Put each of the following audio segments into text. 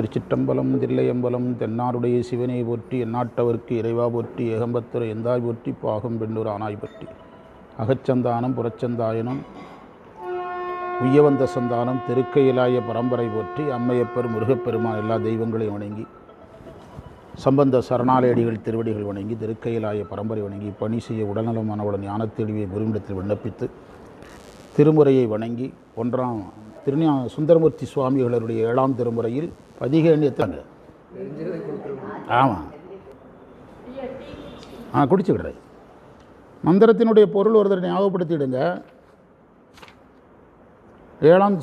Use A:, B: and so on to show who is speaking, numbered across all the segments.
A: திருச்சிற்றம்பலம் தில்லையம்பலம் தென்னாருடைய சிவனை போற்றி எந்நாட்டவர்க்கு இறைவா போற்றி ஏகம்பத்துரை எந்தாய் போற்றி பாகம் பெண்ணூர் ஆனாய் பற்றி அகச்சந்தானம் புறச்சந்தாயனம் உய்யவந்த சந்தானம் திருக்கையிலாய பரம்பரை போற்றி அம்மையப்பர் முருகப்பெருமான் எல்லா தெய்வங்களையும் வணங்கி சம்பந்த சரணாலயடிகள் திருவடிகள் வணங்கி திருக்கையிலாய பரம்பரை வணங்கி பணி செய்ய உடல்நலமானவுடன் ஞானத்தெளிவை குருவிடத்தில் விண்ணப்பித்து திருமுறையை வணங்கி ஒன்றாம் சுந்தரமூர்த்தி சுவாமிகளருடைய 7ஆம் திருமுறையில் பதிகேணியத்தாங்க. ஆமாம், குடிச்சுக்கிடுறேன். மந்திரத்தினுடைய பொருள் ஒருத்தர் ஞாபகப்படுத்திடுங்க.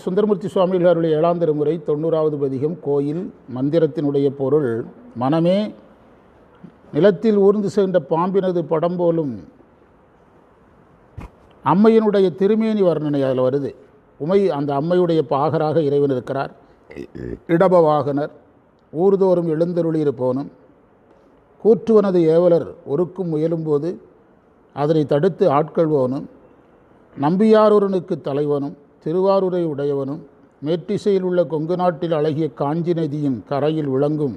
A: சுந்தரமூர்த்தி சுவாமிகளருடைய 7ஆம் திருமுறை 90வது பதிகம் கோயில். மந்திரத்தினுடைய பொருள்: மனமே நிலத்தில் ஊர்ந்து சென்ற பாம்பினது படம் போலும் அம்மையினுடைய திருமேனி வர்ணனை அதில் வருது. அந்த அம்மையுடைய பாகராக இறைவன் இருக்கிறார். இடபவாகனர் ஊர்தோறும் எழுந்தருளியிருப்போனும் கூற்றுவனது ஏவலர் ஒருக்கும் முயலும்போது அதனை தடுத்து ஆட்கொள்வோனும் நம்பியாரூரனுக்கு தலைவனும் திருவாரூரை உடையவனும் மேற்றிசையில் உள்ள கொங்கு நாட்டில் அழகிய காஞ்சி நதியின் கரையில் விளங்கும்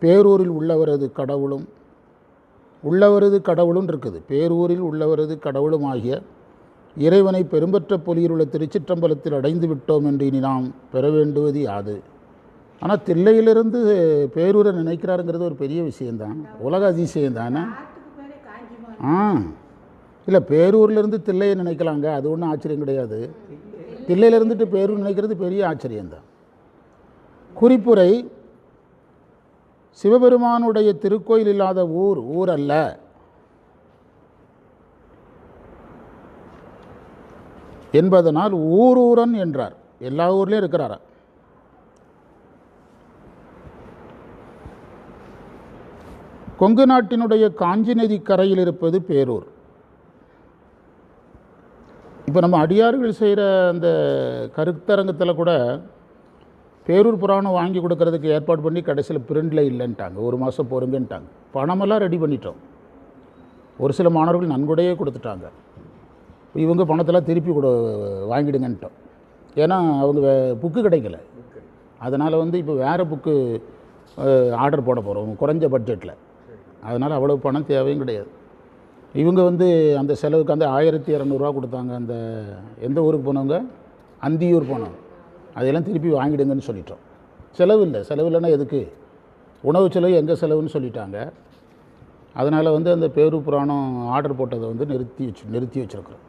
A: பேரூரில் உள்ளவரது கடவுளும் இருக்குது. பேரூரில் உள்ளவரது கடவுளும் ஆகிய இறைவனை பெரும்பற்ற பொலியில் உள்ள திருச்சிற்றம்பலத்தில் அடைந்து விட்டோம் என்று இனி நாம் பெற வேண்டுவது யாது? ஆனால் தில்லையிலிருந்து பேரூரை நினைக்கிறாருங்கிறது ஒரு பெரிய விஷயந்தான், உலக அதிசயம் தானே. இல்லை, பேரூர்லேருந்து தில்லையை நினைக்கலாங்க, அது ஒன்றும் ஆச்சரியம் கிடையாது. தில்லையிலிருந்துட்டு பேரூர் நினைக்கிறது பெரிய ஆச்சரியந்தான். குறிப்புரை: சிவபெருமானுடைய திருக்கோயில் இல்லாத ஊர் அல்ல. என்பதனால் ஊரூரன் என்றார். எல்லா ஊர்லேயும் இருக்கிறாரா? கொங்கு நாட்டினுடைய காஞ்சி நதி கரையில் இருப்பது பேரூர். இப்போ நம்ம அடியார்கள் செய்கிற அந்த கருத்தரங்கத்தில் கூட பேரூர் புராணம் வாங்கி கொடுக்கறதுக்கு ஏற்பாடு பண்ணி கடைசியில் பிரிண்டில் இல்லைன்ட்டாங்க. 1 மாதம் பொறுங்கன்ட்டாங்க. பணமெல்லாம் ரெடி பண்ணிட்டோம். ஒரு சில மாணவர்கள் நன்கொடையே கொடுத்துட்டாங்க. இவங்க பணத்தெல்லாம் திருப்பி வாங்கிடுங்கன்ட்டோம். ஏன்னா அவங்க புக்கு கிடைக்கல. அதனால் இப்போ வேறு புக்கு ஆர்டர் போட போகிறோம் குறைஞ்ச பட்ஜெட்டில். அதனால் அவ்வளோ பணம் தேவையும் கிடையாது. இவங்க அந்த செலவுக்கு 1200 கொடுத்தாங்க. அந்த எந்த ஊருக்கு போனவங்க? அந்தியூர் போனவங்க. அதையெல்லாம் திருப்பி வாங்கிடுங்கன்னு சொல்லிட்டோம். செலவு இல்லைன்னா எதுக்கு? உணவு செலவு எங்கள் செலவுன்னு சொல்லிட்டாங்க. அதனால் அந்த பேரூர் புராணம் ஆர்டர் போட்டதை நிறுத்தி வச்சுருக்குறோம்.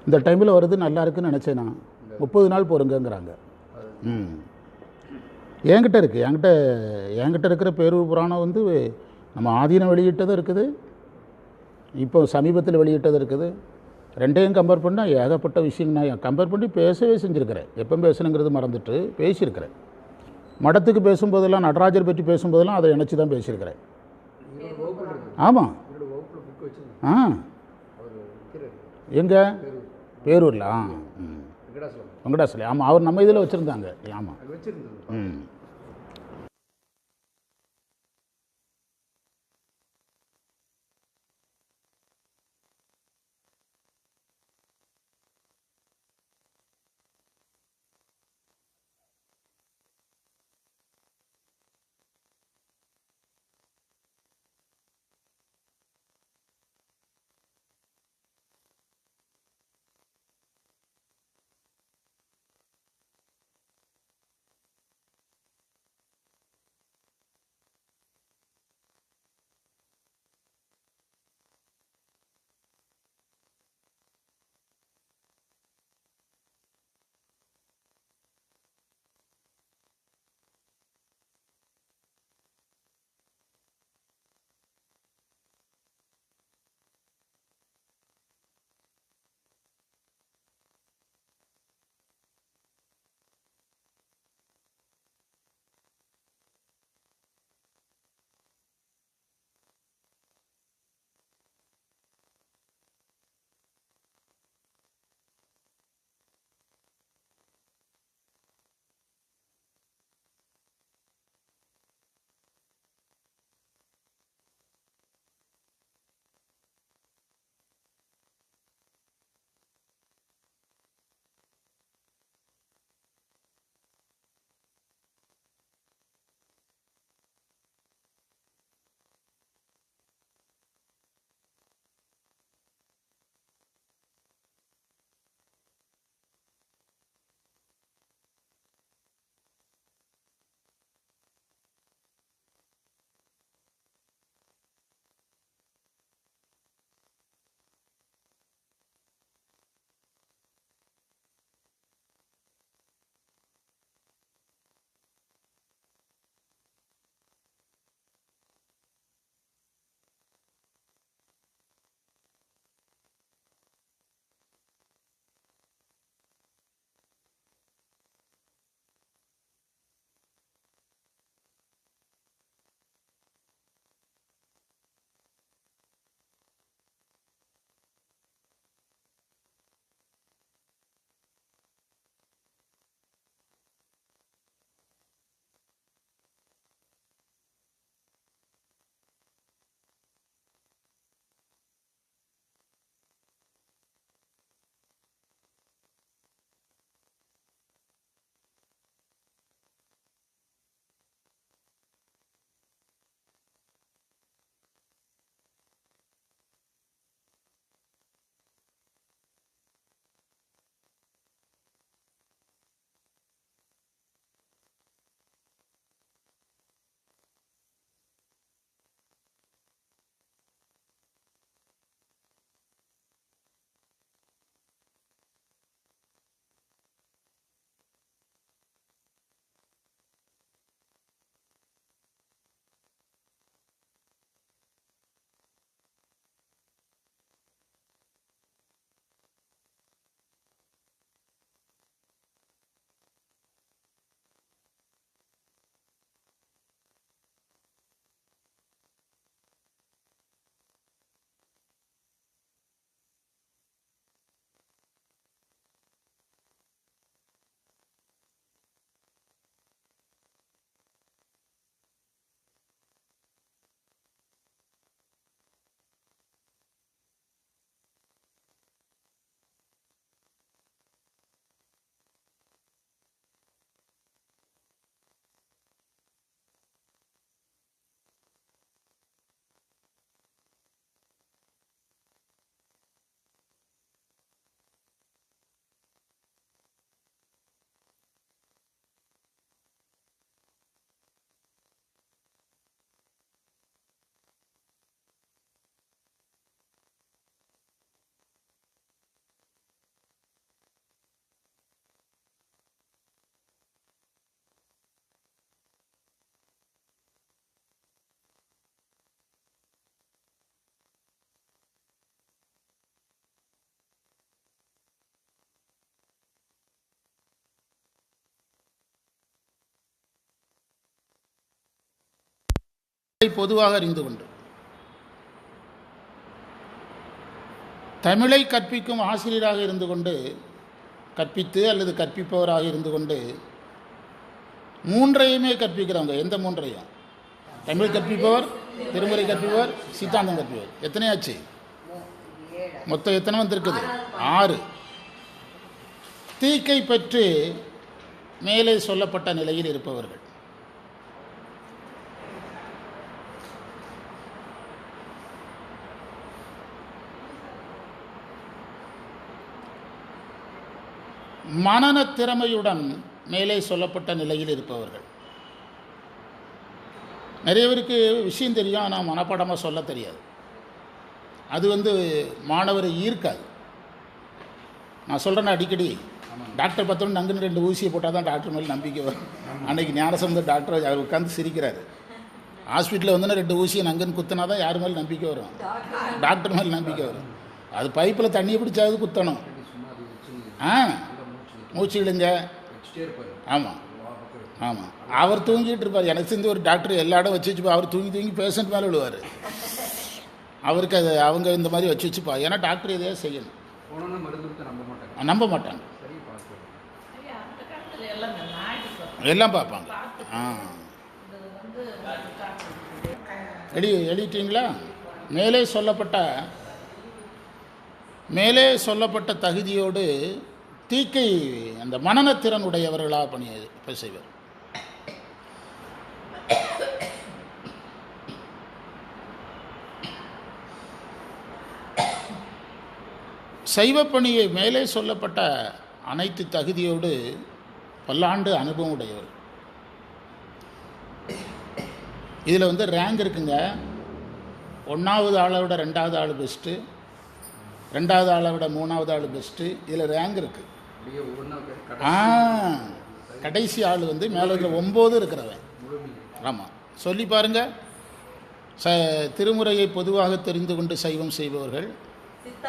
A: இந்த டைமில் வருது, நல்லா இருக்குன்னு நினச்சேன் நான். 30 நாள் பொறுங்கங்கிறாங்க. என்கிட்ட இருக்குது. என்கிட்ட இருக்கிற பேரூர் புராணம் நம்ம ஆதீனம் வெளியிட்டதும் இருக்குது, இப்போ சமீபத்தில் வெளியிட்டது இருக்குது. ரெண்டையும் கம்பேர் பண்ணால் ஏகப்பட்ட விஷயம் நான் கம்பேர் பண்ணி பேசவே செஞ்சுருக்கிறேன். எப்போ பேசணுங்கிறது மறந்துட்டு பேசியிருக்கிறேன். மடத்துக்கு பேசும்போதெல்லாம், நடராஜர் பற்றி பேசும்போதெல்லாம் அதை இணைச்சி தான் பேசியிருக்கிறேன். ஆமாம். எங்கே? பேரூரில். வெங்கடாசலம். ஆமாம், அவர் நம்ம இதில் வச்சுருந்தாங்க. ஆமாம். பொதுவாக அறிந்து கொண்டு தமிழை கற்பிக்கும் ஆசிரியராக இருந்து கொண்டு கற்பித்து அல்லது கற்பிப்பவராக இருந்து கொண்டு மூன்றையுமே கற்பிக்கிறவங்க. எந்த மூன்றையும்? தமிழ் கற்பிப்பவர், திருமுறை கற்பிப்பவர், சித்தாந்தம் கற்பிப்பவர். எத்தனையாச்சு? மொத்தம் எத்தனை வந்திருக்குது? 6. தீக்கை பெற்று மேலே சொல்லப்பட்ட நிலையில் இருப்பவர்கள். மனன திறமையுடன் மேலே சொல்லப்பட்ட நிலையில் இருப்பவர்கள். நிறைய பேருக்கு விஷயம் தெரியும், ஆனால் மனப்பாடமாக சொல்ல தெரியாது. அது மாணவரை ஈர்க்காது. நான் சொல்கிறேன்னா அடிக்கடி, டாக்டர் பார்த்தோன்னு நங்குன்னு 2 ஊசியை போட்டால் தான் டாக்டர் மேலே நம்பிக்கை வரும். அன்றைக்கி ஞானசம்பந்த டாக்டர் அவர் உட்காந்து சிரிக்கிறார். ஹாஸ்பிட்டலில் 2 ஊசியை நங்குன்னு குத்தினா தான் யார் மேலே நம்பிக்கை வரும்? டாக்டர் மேலே நம்பிக்கை வரும். அது பைப்பில் தண்ணியை பிடிச்சாவது குத்தணும். மூச்சு இழுங்க. ஆமாம் ஆமாம். அவர் தூங்கிட்டு இருப்பார். எனக்கு சேர்ந்து ஒரு டாக்டர் எல்லா இடம் வச்சு அவர் தூங்கி பேஷண்ட் மேலே விழுவார். அவருக்கு அது அவங்க இந்த மாதிரி வச்சுப்பா. ஏன்னா டாக்டர் இதையே செய்யணும். நம்ப மாட்டாங்க. எல்லாம் பார்ப்பாங்க. எழுதிட்டீங்களா? மேலே சொல்லப்பட்ட தகுதியோடு தீக்கை அந்த மனநத்திறன் உடையவர்களாக பணி செய்வர். சைவப்பணியை மேலே சொல்லப்பட்ட அனைத்து தகுதியோடு பல்லாண்டு அனுபவம் உடையவர். இதில் ரேங்க் இருக்குங்க. 1வது ஆளை விட 2வது ஆள் பெஸ்ட்டு, 2வது ஆளை விட 3வது ஆள் பெஸ்ட்டு. இதில் ரேங்க் இருக்குது. கடைசி ஆள் மேலே இருக்கிற 9 இருக்கிறவன். ஆமாம், சொல்லி பாருங்கள். திருமுறையை பொதுவாக தெரிந்து கொண்டு சைவம் செய்பவர்கள்,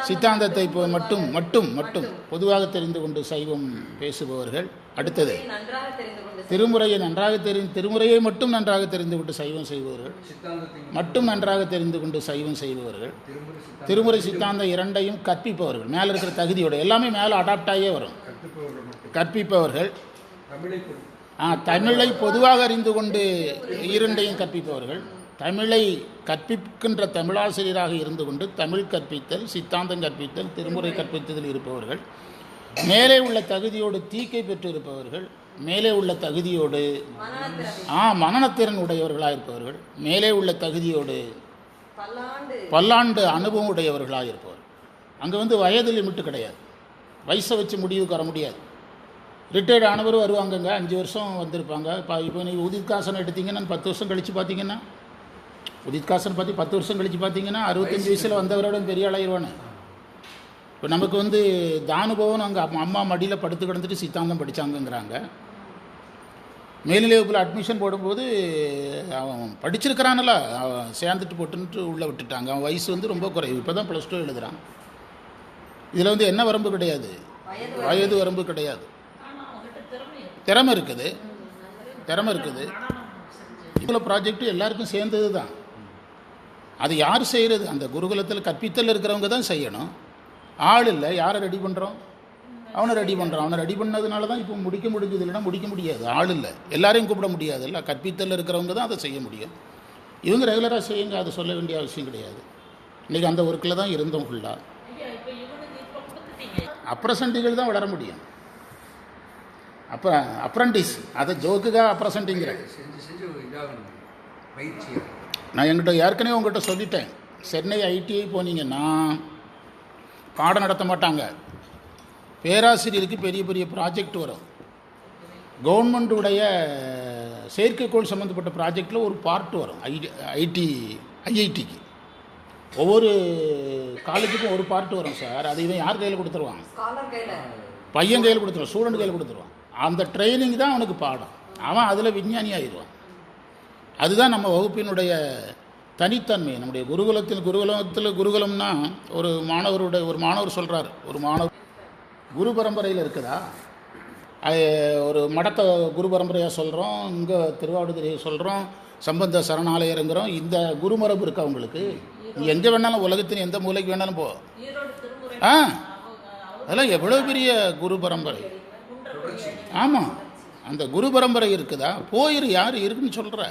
A: சித்தாந்தத்தை மட்டும் பொதுவாக தெரிந்து கொண்டு சைவம் பேசுபவர்கள். அடுத்தது திருமுறையை மட்டும் நன்றாக தெரிந்து கொண்டு சைவம் செய்பவர்கள், நன்றாக தெரிந்து கொண்டு சைவம் செய்பவர்கள், திருமுறை சித்தாந்தம் 2ஐயும் கற்பிப்பவர்கள். மேலே இருக்கிற தகுதியோட எல்லாமே மேலே அடாப்ட் ஆகியே வரும். கற்பிப்பவர்கள், தமிழை பொதுவாக அறிந்து கொண்டு 2ஐயும் கற்பிப்பவர்கள், தமிழை கற்பிக்கின்ற தமிழாசிரியராக இருந்து கொண்டு தமிழ் கற்பித்தல், சித்தாந்தம் கற்பித்தல், திருமுறை கற்பித்ததில் இருப்பவர்கள், மேலே உள்ள தகுதியோடு தீக்கை பெற்று இருப்பவர்கள், மேலே உள்ள தகுதியோடு மனநத்திறன் உடையவர்களாக இருப்பவர்கள், மேலே உள்ள தகுதியோடு பல்லாண்டு அனுபவம் உடையவர்களாக இருப்பவர்கள். அங்கே வயது லிமிட்டு கிடையாது. வயசை வச்சு முடிவுக்கு வர முடியாது. ரிட்டையர்டு ஆனவரும் வருவாங்கங்க, 5 வருஷம் வந்திருப்பாங்க. இப்போ நீங்கள் உதித்காசன் எடுத்தீங்கன்னா 10 வருஷம் கழித்து பார்த்தீங்கன்னா, உதித்காசன் பற்றி 10 வருஷம் கழித்து பார்த்தீங்கன்னா 65 வயசில் வந்தவரோட பெரிய ஆளாயிருவானு. இப்போ நமக்கு தானுபவன் அங்கே அம்மா மடியில் படுத்து கிடந்துட்டு சித்தாந்தம் படித்தாங்கங்கிறாங்க. மேல்நிலை வகுப்பில் அட்மிஷன் போடும்போது அவன் படிச்சிருக்கிறானல, அவன் சேர்ந்துட்டு போட்டுன்ட்டு உள்ளே விட்டுட்டாங்க. அவன் வயசு ரொம்ப குறைவு. இப்போ தான் +2 எழுதுகிறான். இதில் என்ன வரம்பு கிடையாது, வயது வரம்பு கிடையாது. திறமை இருக்குது. இவ்வளோ ப்ராஜெக்ட்டு எல்லாருக்கும் சேர்ந்தது தான். அது யார் செய்கிறது? அந்த குருகுலத்தில் கற்பித்தல் இருக்கிறவங்க தான் செய்யணும். ஆள் இல்லை. யாரை ரெடி பண்ணுறோம்? அவனை ரெடி பண்ணதுனால தான் இப்போ முடிக்க முடிஞ்சது. இல்லைன்னா முடிக்க முடியாது. ஆள் இல்லை. எல்லாரையும் கூப்பிட முடியாது. இல்லை, கற்பித்தல் இருக்கிறவங்க தான் அதை செய்ய முடியும். இவங்க ரெகுலராக செய்யுங்க, அதை சொல்ல வேண்டிய அவசியம் கிடையாது. இன்றைக்கி அந்த ஒர்க்கில் தான் இருந்தோம் ஃபுல்லாக. அப்ரசண்டிகள் தான் வளர முடியும். அப்ரண்டிஸ், அதை ஜோக்குக்காக அப்ரசண்டிங்கிற. நான் ஏற்கனவே உங்கள்கிட்ட சொல்லிட்டேன். சென்னை ஐடிஐ போனீங்கன்னா பாடம் நடத்த மாட்டாங்க. பேராசிரியருக்கு பெரிய பெரிய ப்ராஜெக்ட் வரும். கவர்மெண்ட்டுடைய செயற்கைக்கோள் சம்மந்தப்பட்ட ப்ராஜெக்டில் ஒரு பார்ட் வரும். ஐஐடிக்கு ஒவ்வொரு காலேஜுக்கும் ஒரு பார்ட் வரும் சார். அது இவன் யார் கையில் கொடுத்துருவான்? பையன் கையில் கொடுத்துருவான், ஸ்டூடெண்ட் கையில் கொடுத்துருவான். அந்த ட்ரைனிங் தான் அவனுக்கு பாடம். அவன் அதில் விஞ்ஞானி ஆகிடுவான். அதுதான் நம்ம வகுப்பினுடைய தனித்தன்மை. நம்முடைய குருகுலம்னா ஒரு மாணவர் சொல்கிறார், ஒரு மாணவர் குரு பரம்பரையில் இருக்குதா? ஒரு மடத்தை குரு பரம்பரையாக சொல்கிறோம், இங்கே திருவாவடுதுறையை சொல்கிறோம், சம்பந்த சரணாலயருங்கிறோம். இந்த குருமரபு இருக்கா உங்களுக்கு? நீ எங்கே வேணாலும் உலகத்தின் எந்த மூலைக்கு வேணாலும் போ. அதெல்லாம் எவ்வளோ பெரிய குரு பரம்பரை. ஆமாம், அந்த குரு பரம்பரை இருக்குதா? போயிரு, யார் இருக்குன்னு சொல்கிற?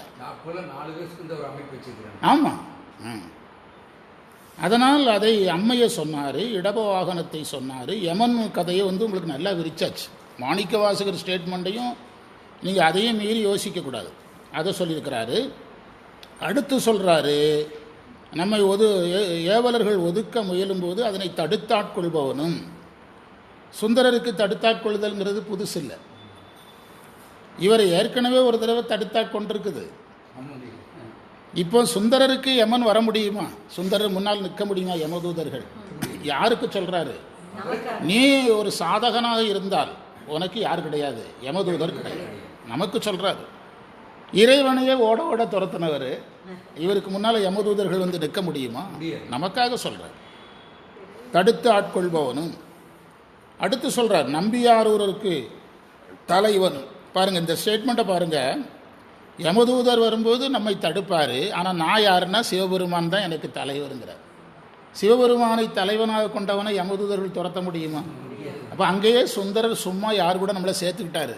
A: ஆமாம். அதனால் அதை அம்மையை சொன்னார், இடப வாகனத்தை சொன்னார், யமன் கதையை உங்களுக்கு நல்லா விரிச்சாச்சு. மாணிக்க வாசகர் ஸ்டேட்மெண்ட்டையும் நீங்கள் அதையும் மீறி யோசிக்கக்கூடாது, அதை சொல்லியிருக்கிறாரு. அடுத்து சொல்கிறாரு, நம்மை ஏவலர்கள் ஒதுக்க முயலும்போது அதனை தடுத்தாட்கொள்பவனும். சுந்தரருக்கு தடுத்தாட்கொள்ளுதல்ங்கிறது புதுசு இல்லை, இவர் ஏற்கனவே ஒரு தடவை தடுத்தாட்கொண்டிருக்குது. இப்போ சுந்தரருக்கு யமன் வர முடியுமா? சுந்தரர் முன்னால் நிற்க முடியுமா யமதூதர்கள்? யாருக்கு சொல்கிறாரு? நீ ஒரு சாதகனாக இருந்தால் உனக்கு யார் கிடையாது, யமதூதர் கிடையாது, நமக்கு சொல்கிறாரு. இறைவனையே ஓட ஓட துரத்தினவர் இவருக்கு முன்னால் யமதூதர்கள் நிற்க முடியுமா? நமக்காக சொல்கிறார், தடுத்து ஆட்கொள்பவனும். அடுத்து சொல்கிறார், நம்பியாரூருக்கு தலைவன். பாருங்கள், இந்த ஸ்டேட்மெண்ட்டை பாருங்கள். யமதூதர் வரும்போது நம்மை தடுப்பார், ஆனால் நான் யாருன்னா சிவபெருமான் தான் எனக்கு தலைவருங்கிறார். சிவபெருமானை தலைவனாக கொண்டவனை யமதூதர்கள் துரத்த முடியுமா? அப்போ அங்கேயே சுந்தரர் சும்மா யார் கூட நம்மளை சேர்த்துக்கிட்டாரு,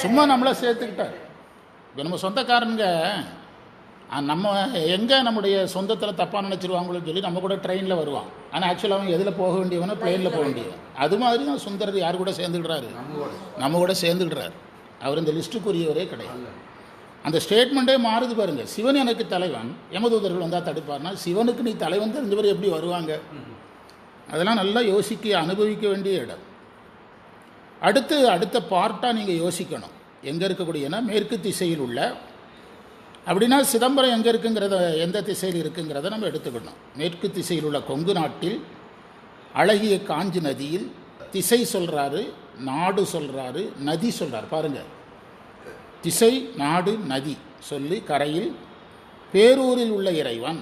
A: சும்மா நம்மளை சேர்த்துக்கிட்டார். இப்போ நம்ம சொந்தக்காரனுங்க நம்ம எங்கே நம்முடைய சொந்தத்தில் தப்பாக நினச்சிருவாங்களோன்னு சொல்லி நம்ம கூட ட்ரெயினில் வருவான், ஆனால் ஆக்சுவலாக அவன் எதில் போக வேண்டியவனோ ப்ளேனில் போக வேண்டியவன். அது மாதிரி தான் சுந்தரர் யார் கூட சேர்ந்துக்கிட்டாரு, நம்ம கூட சேர்ந்துக்கிட்டார். அவர் இந்த லிஸ்ட்டுக்குரியவரே கிடையாது. அந்த ஸ்டேட்மெண்ட்டே மாறுது பாருங்கள். சிவன் எனக்கு தலைவன், யமதூதர்கள் வந்தால் தடுப்பார்னா சிவனுக்கு நீ தலைவன் தெரிஞ்சவர் எப்படி வருவாங்க? அதெல்லாம் நல்லா யோசிக்க அனுபவிக்க வேண்டிய இடம். அடுத்த பார்ட்டாக நீங்கள் யோசிக்கணும், எங்கே இருக்கக்கூடியனா மேற்கு திசையில் உள்ள. அப்படின்னா சிதம்பரம் எங்கே இருக்குங்கிறத, எந்த திசையில் இருக்குங்கிறத நம்ம எடுத்துக்கணும். மேற்கு திசையில் உள்ள கொங்கு நாட்டில் அழகிய காஞ்சி நதியில் திசை சொல்கிறாரு, நாடு சொல்கிறாரு, நதி சொல்கிறார். பாருங்கள், திசை, நாடு, நதி சொல்லி கரையில் பேரூரில் உள்ள இறைவன்.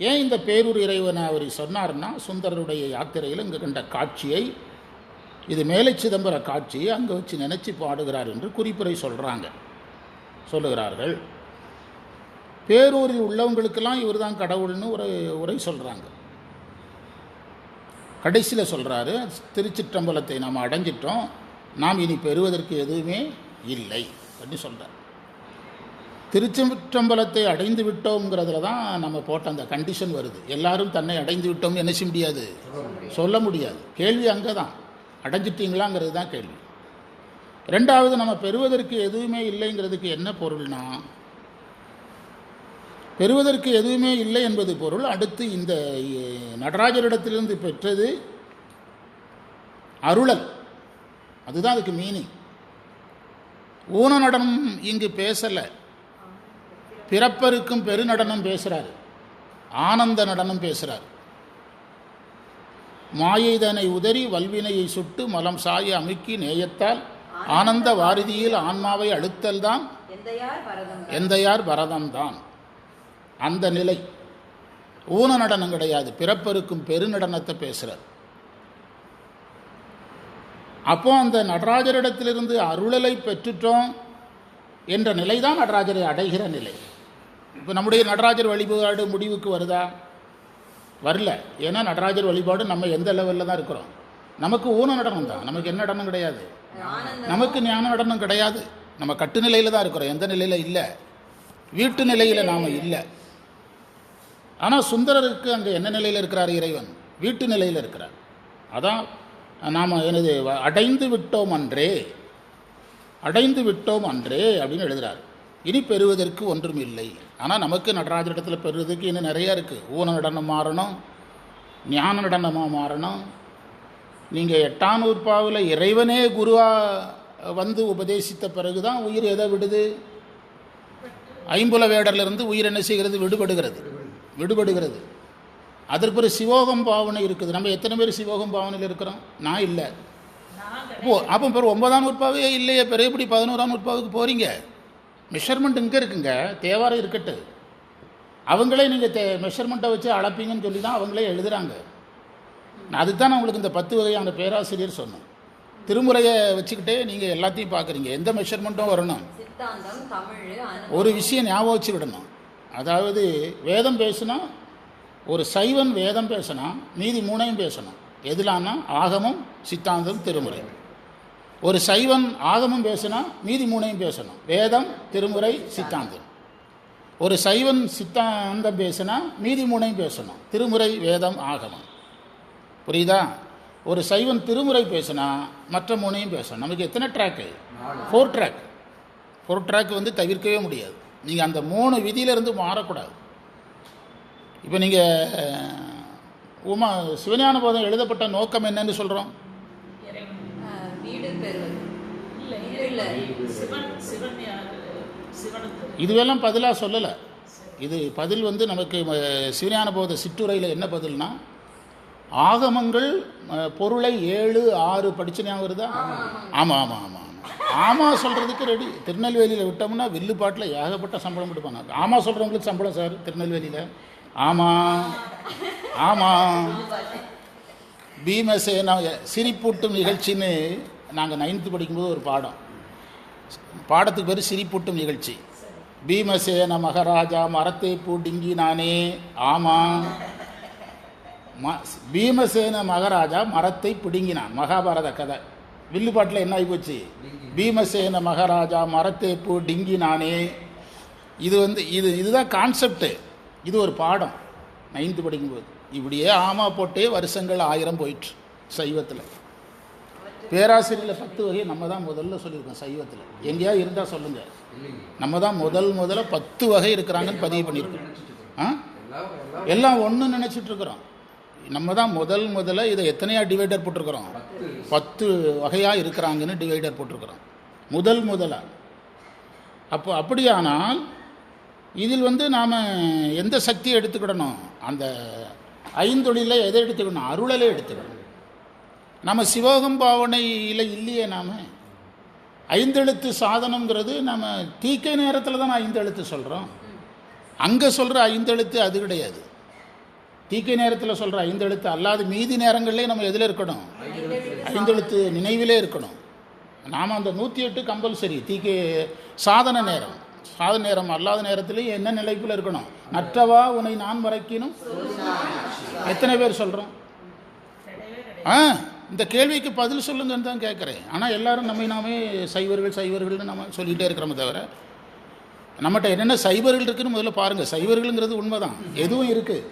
A: ஏன் இந்த பேரூர் இறைவனை அவர் சொன்னார்னா, சுந்தரருடைய யாத்திரையில் இங்கே கண்ட காட்சியை, இது மேலை சிதம்பர காட்சியை அங்கே வச்சு நினச்சி பாடுகிறார் என்று குறிப்புரை சொல்லுகிறார்கள். பேரூரில் உள்ளவங்களுக்கெல்லாம் இவர் தான் கடவுள்னு ஒரு உரை சொல்கிறாங்க. கடைசியில் சொல்கிறாரு, திருச்சிற்றம்பலத்தை நாம் அடைஞ்சிட்டோம், நாம் இனி பெறுவதற்கு எதுவுமே இல்லை அப்படின்னு சொல்கிறார். திருச்சிற்றம்பலத்தை அடைந்து விட்டோங்கிறதுல தான் நம்ம போட்ட அந்த கண்டிஷன் வருது. எல்லாரும் தன்னை அடைந்து விட்டோம்னு என்ன செய்ய முடியாது, சொல்ல முடியாது. கேள்வி அங்கே தான், அடைஞ்சிட்டீங்களாங்கிறது தான் கேள்வி. ரெண்டாவது, நம்ம பெறுவதற்கு எதுவுமே இல்லைங்கிறதுக்கு என்ன பொருள்னா, பெறுவதற்கு எதுவுமே இல்லை என்பது பொருள். அடுத்து இந்த நடராஜரிடத்திலிருந்து பெற்றது அருளல், அதுதான் அதுக்கு மீனிங். ஊன நடனம் இங்கு பேசலை, பிறப்பருக்கும் பெருநடனம் பேசுகிறார், ஆனந்த நடனம் பேசுகிறார். மாயைதனை உதறி வல்வினையை சுட்டு மலம் சாய அமுக்கி நேயத்தால் ஆனந்த வாரிதியில் ஆன்மாவை அழுத்தல் தான் எந்தையார் பரதம்தான். அந்த நிலை ஊன நடனம் கிடையாது, பிறப்பருக்கும் பெருநடனத்தை பேசுகிறார். அப்போ அந்த நடராஜரிடத்திலிருந்து அருளலை பெற்றுட்டோம் என்ற நிலை தான் நடராஜரை அடைகிற நிலை. இப்போ நம்முடைய நடராஜர் வழிபாடு முடிவுக்கு வருதா? வரல. ஏன்னா நடராஜர் வழிபாடு நம்ம எந்த லெவலில் தான் இருக்கிறோம். நமக்கு ஊன நடனம் தான், நமக்கு என்ன நடனம் கிடையாது, நமக்கு ஞான நடனம் கிடையாது. நம்ம கட்டு நிலையில் தான் இருக்கிறோம், எந்த நிலையில் இல்லை, வீட்டு நிலையில் நாம் இல்லை. ஆனால் சுந்தரருக்கு அங்கே என்ன நிலையில் இருக்கிறார் இறைவன்? வீட்டு நிலையில் இருக்கிறார். அதான் நாம் அடைந்து விட்டோம் அன்றே அப்படின்னு எழுதுகிறார். இனி பெறுவதற்கு ஒன்றும் இல்லை. ஆனால் நமக்கு நடராஜரிடத்தில் பெறுவதற்கு இன்னும் நிறையா இருக்குது. ஊன நடனம் மாறணும், ஞான நடனமாக மாறணும். நீங்கள் 8ஆம் நூற்பாவில் இறைவனே குருவாக உபதேசித்த பிறகு தான் உயிர் எதை விடுது? ஐம்புல வேடர்லேருந்து உயிர் என்ன செய்கிறது? விடுபடுகிறது. அதற்கு ஒரு சிவோகம் பாவனை இருக்குது. நம்ம எத்தனை பேர் சிவோகம் பாவனையில் இருக்கிறோம்? நான் இல்லை. அப்போ பிறகு 9ஆம் நூற்பாவே இல்லையே, பிறகு எப்படி 11ஆம் நூற்பாவுக்கு போகிறீங்க? மெஷர்மெண்ட் இங்கே இருக்குங்க, தேவாரம் இருக்கட்டு. அவங்களே நீங்கள் மெஷர்மெண்ட்டை வச்சு அளப்பீங்கன்னு சொல்லி தான் அவங்களே எழுதுகிறாங்க. அதுதான் நான் உங்களுக்கு இந்த 10 வகையான பேராசிரியர் சொன்னேன். திருமுறையை வச்சுக்கிட்டே நீங்கள் எல்லாத்தையும் பார்க்குறீங்க. எந்த மெஷர்மெண்ட்டும் வரணும். ஒரு விஷயம் ஞாபகம் வச்சு விடணும். அதாவது வேதம் பேசுனா, ஒரு சைவன் வேதம் பேசினா மீதி மூணையும் பேசணும். எதுலான்னா ஆகமம், சித்தாந்தம், திருமுறை. ஒரு சைவன் ஆகமம் பேசினா மீதி மூணையும் பேசணும். வேதம், திருமுறை, சித்தாந்தம். ஒரு சைவன் சித்தாந்தம் பேசினா மீதி மூணையும் பேசணும். திருமுறை, வேதம், ஆகமம். புரியுதா? ஒரு சைவன் திருமுறை பேசினா மற்ற மூணையும் பேசணும். நமக்கு எத்தனை ட்ராக்கு? 4 ட்ராக். 4 ட்ராக் வந்து தவிர்க்கவே முடியாது. நீங்கள் அந்த 3 விதியிலிருந்து மாறக்கூடாது. இப்போ நீங்கள் சிவஞான போதம் எழுதப்பட்ட நோக்கம் என்னன்னு சொல்கிறோம்? இதுவெல்லாம் பதிலாக சொல்லலை. இது பதில் வந்து நமக்கு சிவஞான போத சிற்றுரையில் என்ன பதில்னா, ஆகமங்கள் பொருளை 7, 6 படிச்சு ஞாபகம் வருதா? ஆமாம் ஆமாம் ஆமாம் ஆமாம் சொல்கிறதுக்கு ரெடி. திருநெல்வேலியில் விட்டோம்னா வில்லுப்பாட்டில் ஏகப்பட்ட சம்பளம் கொடுப்பாங்க. ஆமாம் சொல்கிறவங்களுக்கு சம்பளம் சார் திருநெல்வேலியில். ஆமாம் ஆமாம். பீமசேனா சிரிப்பூட்டும் நிகழ்ச்சின்னு நாங்கள் 9th படிக்கும்போது ஒரு பாடத்துக்கு பேர் சிரிப்பூட்டும் நிகழ்ச்சி. பீமசேன மகாராஜா மரத்தை பூட்டிங்கி நானே. ஆமாம். பீமசேன மகாராஜா மரத்தை பிடுங்கினான். மகாபாரத கதை. வில்லுப்பாட்டில் என்ன ஆகி போச்சு? பீமசேன மகாராஜா மரத்தை பூட்டிங்கி நானே. இதுதான் கான்செப்டு. இது ஒரு பாடம் 9th படிக்கும்போது. இப்படியே ஆமா போட்டே வருஷங்கள் 1000 போயிட்டு சைவத்தில். பேராசிரியரில் 10 வகை நம்ம தான் முதல்ல சொல்லியிருக்கோம் சைவத்தில். எங்கேயா இருந்தால் சொல்லுங்கள். நம்ம தான் முதல்ல 10 வகை இருக்கிறாங்கன்னு பதிவு பண்ணியிருக்கோம். எல்லாம் ஒன்று நினச்சிட்ருக்குறோம். நம்ம தான் முதல்ல இதை எத்தனையா டிவைடர் போட்டிருக்கிறோம்? 10 வகையாக இருக்கிறாங்கன்னு டிவைடர் போட்டிருக்கிறோம் முதலாக. அப்போ அப்படியானால் இதில் வந்து நாம் எந்த சக்தியை எடுத்துக்கிடணும்? அந்த ஐந்தொழில எதை எடுத்துக்கணும்? அருளலை எடுத்துக்கணும். நம்ம சிவோகம் பாவனையில் இல்லையே. நாம் 5 எழுத்து சாதனங்கிறது நம்ம தீக்கை நேரத்தில் தான் 5 எழுத்து சொல்கிறோம். அங்கே சொல்கிற 5 எழுத்து அது கிடையாது. தீக்கை நேரத்தில் சொல்கிற 5 எழுத்து அல்லாது மீதி நேரங்கள்லேயே நம்ம எதில் இருக்கணும்? 5 எழுத்து நினைவிலே இருக்கணும். நாம் அந்த 108 கம்பல்சரி. தீக்கை சாதன நேரம் அல்லாத நேரத்துலேயும் என்ன நிலைப்பில் இருக்கணும்? நற்றவா உன்னை நான் மறைக்கணும். எத்தனை பேர் சொல்கிறோம்? இந்த கேள்விக்கு பதில் சொல்லுங்கன்னு தான் கேட்குறேன். ஆனால் எல்லாரும் நாமே சைவர்கள்னு நம்ம சொல்லிகிட்டே இருக்கிறோமே தவிர, நம்மகிட்ட என்னென்ன சைவர்கள் இருக்குன்னு முதல்ல பாருங்கள். சைவர்கள்ங்கிறது உண்மை தான். எதுவும் இருக்குது,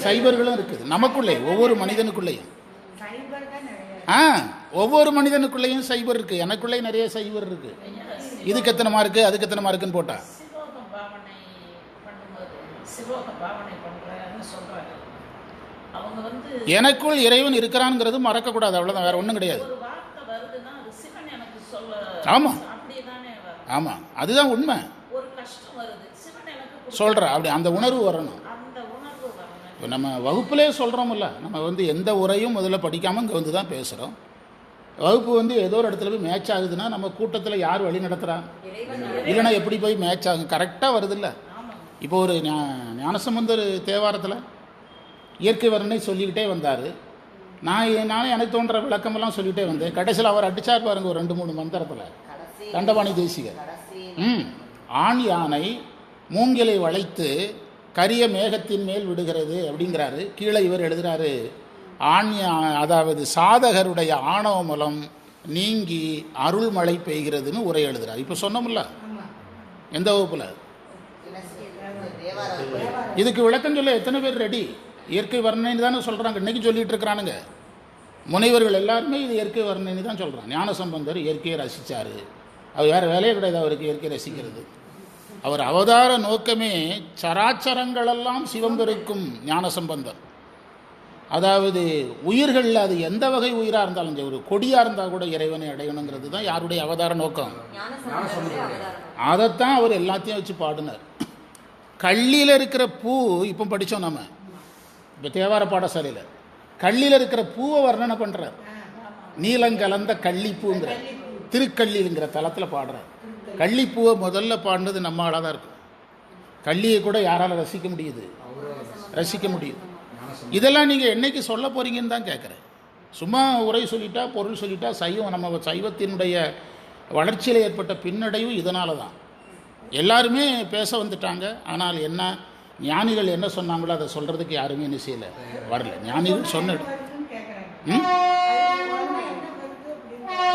A: சைவர்களும் இருக்குது நமக்குள்ளே. ஒவ்வொரு மனிதனுக்குள்ளேயும் ஒவ்வொரு மனிதனுக்குள்ளேயும் சைவர் இருக்குது. எனக்குள்ளே நிறைய சைவர் இருக்குது. இதுக்கு எத்தனை மார்க்கு, அதுக்கு எத்தனை மார்க்குன்னு போட்டா எனக்குள் இறைவன் இருக்கிறான்ங்கிறது மறக்கக்கூடாது. அவ்வளோதான், வேற ஒன்றும் கிடையாது. ஆமாம் ஆமாம், அதுதான் உண்மை. சொல்கிற அப்படி அந்த உணர்வு வரணும். இப்போ நம்ம வகுப்புலே சொல்கிறோம்ல, நம்ம வந்து எந்த உரையும் முதல்ல படிக்காமல் இங்கே வந்து தான் பேசுகிறோம். வகுப்பு வந்து ஏதோ ஒரு இடத்துல போய் மேட்ச் ஆகுதுன்னா நம்ம கூட்டத்தில் யார் வழி நடத்துகிறா? இல்லைன்னா எப்படி போய் மேட்ச் ஆகும்? கரெக்டாக வருதில்ல. இப்போ ஒரு ஞானசம்பந்தர் தேவாரத்தில் இயற்கை வர்ணனை சொல்லிக்கிட்டே வந்தார். நானே எனக்கு தோன்ற விளக்கமெல்லாம் சொல்லிகிட்டே வந்தேன். கடைசியில் அவர் அடித்தார் பாருங்க ஒரு 2-3 மந்திரத்தில். தண்டபாணி தேசிகர் ஆண் யானை மூங்கிலை வளைத்து கரிய மேகத்தின் மேல் விடுகிறது அப்படிங்கிறாரு. கீழே இவர் எழுதுகிறாரு, அதாவது சாதகருடைய ஆணவ மூலம் நீங்கி அருள்மழை பெய்கிறதுன்னு உரை எழுதுறாரு. இப்போ சொன்னோம்ல எந்த வகுப்பில்? இதுக்கு விளக்கம் சொல்ல எத்தனை பேர் ரெடி? இயற்கை வர்ணனை தானே சொல்கிறாங்க, இன்றைக்கி சொல்லிகிட்டு இருக்கிறானுங்க. முனைவர்கள் எல்லாருமே இது இயற்கை வர்ணனை தான் சொல்கிறாங்க. ஞானசம்பந்தர் இயற்கையை ரசித்தார். அவர் வேறு வேலையே கிடையாது அவருக்கு இயற்கை ரசிக்கிறது. அவர் அவதார நோக்கமே சராச்சரங்களெல்லாம் சிவம்பெருக்கும் ஞானசம்பந்தர். அதாவது உயிர்களில் அது எந்த வகை உயிராக இருந்தாலும் ஒரு கொடியாக இருந்தால் கூட இறைவனை அடையணுங்கிறது தான் யாருடைய அவதார நோக்கம். அதைத்தான் அவர் எல்லாத்தையும் வச்சு பாடினார். கள்ளியில் இருக்கிற பூ இப்போ படித்தோம் நம்ம. இப்போ தேவார பாடசாலையில் கள்ளியில் இருக்கிற பூவை வர்ணனை பண்ணுறார். நீலங்கலந்த கள்ளிப்பூங்கிற திருக்கள்ளிங்கிற தளத்தில் பாடுறார். கள்ளிப்பூவை முதல்ல பாடினது நம்ம ஆளாக தான் இருக்கும். கள்ளியை கூட யாரால் ரசிக்க முடியுது? இதெல்லாம் நீங்கள் என்னைக்கு சொல்ல போகிறீங்கன்னு தான் கேட்குறேன். சும்மா உரை சொல்லிட்டா, பொருள் சொல்லிட்டா சைவம், நம்ம சைவத்தினுடைய வளர்ச்சியில் ஏற்பட்ட பின்னடைவு இதனால தான். எல்லாருமே பேச வந்துட்டாங்க. ஆனால் என்ன, ஞானிகள் என்ன சொன்னாங்களோ அதை சொல்கிறதுக்கு யாருமே என்ன செய்யலை, வரல. ஞானிகள் சொன்னது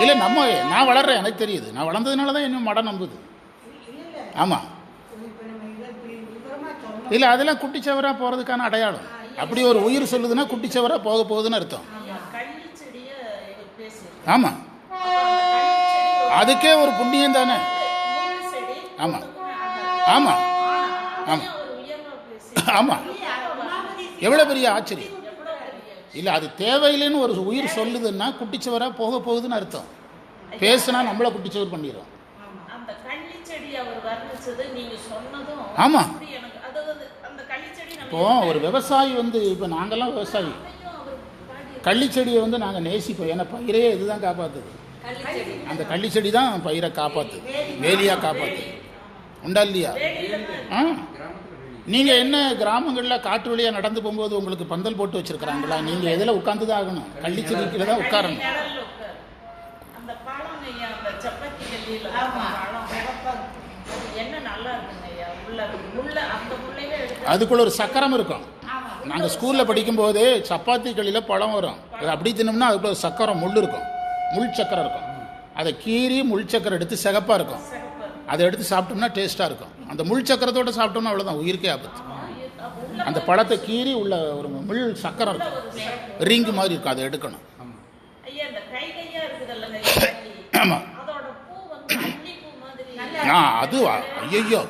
A: இல்லை. நான் வளர்றேன், எனக்கு தெரியுது. நான் வளர்ந்ததுனால தான் இன்னும் மடம் நம்புது. ஆமாம், இல்லை அதெல்லாம் குட்டிச்சவராக போகிறதுக்கான அடையாளம். அப்படி ஒரு உயிர் சொல்லுதுன்னா குட்டிச்சவராக போக போகுதுன்னு அர்த்தம். ஆமாம், அதுக்கே ஒரு புண்ணியம் தானே. ஆமாம் ஆமாம் ஆமாம் ஆமாம், எவ்வளோ பெரிய ஆச்சரியம். இல்லை அது தேவையில்லைன்னு ஒரு உயிர் சொல்லுதுன்னா குட்டிச்சவராக போக போகுதுன்னு அர்த்தம். பேசுனா நம்மளை குட்டிச்சவர் பண்ணிடும். ஆமாம், இப்போ ஒரு விவசாயி இப்போ நாங்கள்லாம் விவசாயி, கள்ளிச்செடியை நாங்கள் நேசிப்போம். ஏன்னா பயிரையே இதுதான் காப்பாற்றுது. அந்த கள்ளிச்செடி தான் பயிரை காப்பாற்றுது, வேலியாக காப்பாற்றுது. உண்டா இல்லையா? நீங்கள் என்ன கிராமங்களில் காட்டு வழியாக நடந்து போகும்போது உங்களுக்கு பந்தல் போட்டு வச்சுருக்குறாங்களா? நீங்கள் எதில் உட்காந்து தான் ஆகணும்? கள்ளிச்செடிக்கில் தான் உட்காரணும். அதுக்குள்ள ஒரு சக்கரம் இருக்கும். நாங்கள் ஸ்கூலில் படிக்கும்போது சப்பாத்தி களியில் பழம் வரும். அப்படி தின்னோம்னா அதுக்குள்ள ஒரு சக்கரம் முள் இருக்கும், முள் சக்கரம் இருக்கும். அதை கீறி முள் சக்கரம் எடுத்து சிகப்பாக இருக்கும். அதை எடுத்து சாப்பிட்டோம்னா டேஸ்ட்டாக இருக்கும். அந்த முள் சக்கரத்தோடு சாப்பிட்டோம்னா அவ்வளோதான், உயிருக்கே ஆபத்து. அந்த பழத்தை கீறி உள்ள ஒரு முள் சக்கரம் இருக்கும், ரிங்கு மாதிரி இருக்கும், அதை எடுக்கணும். ஆமாம், அதுவா? ஐயோ,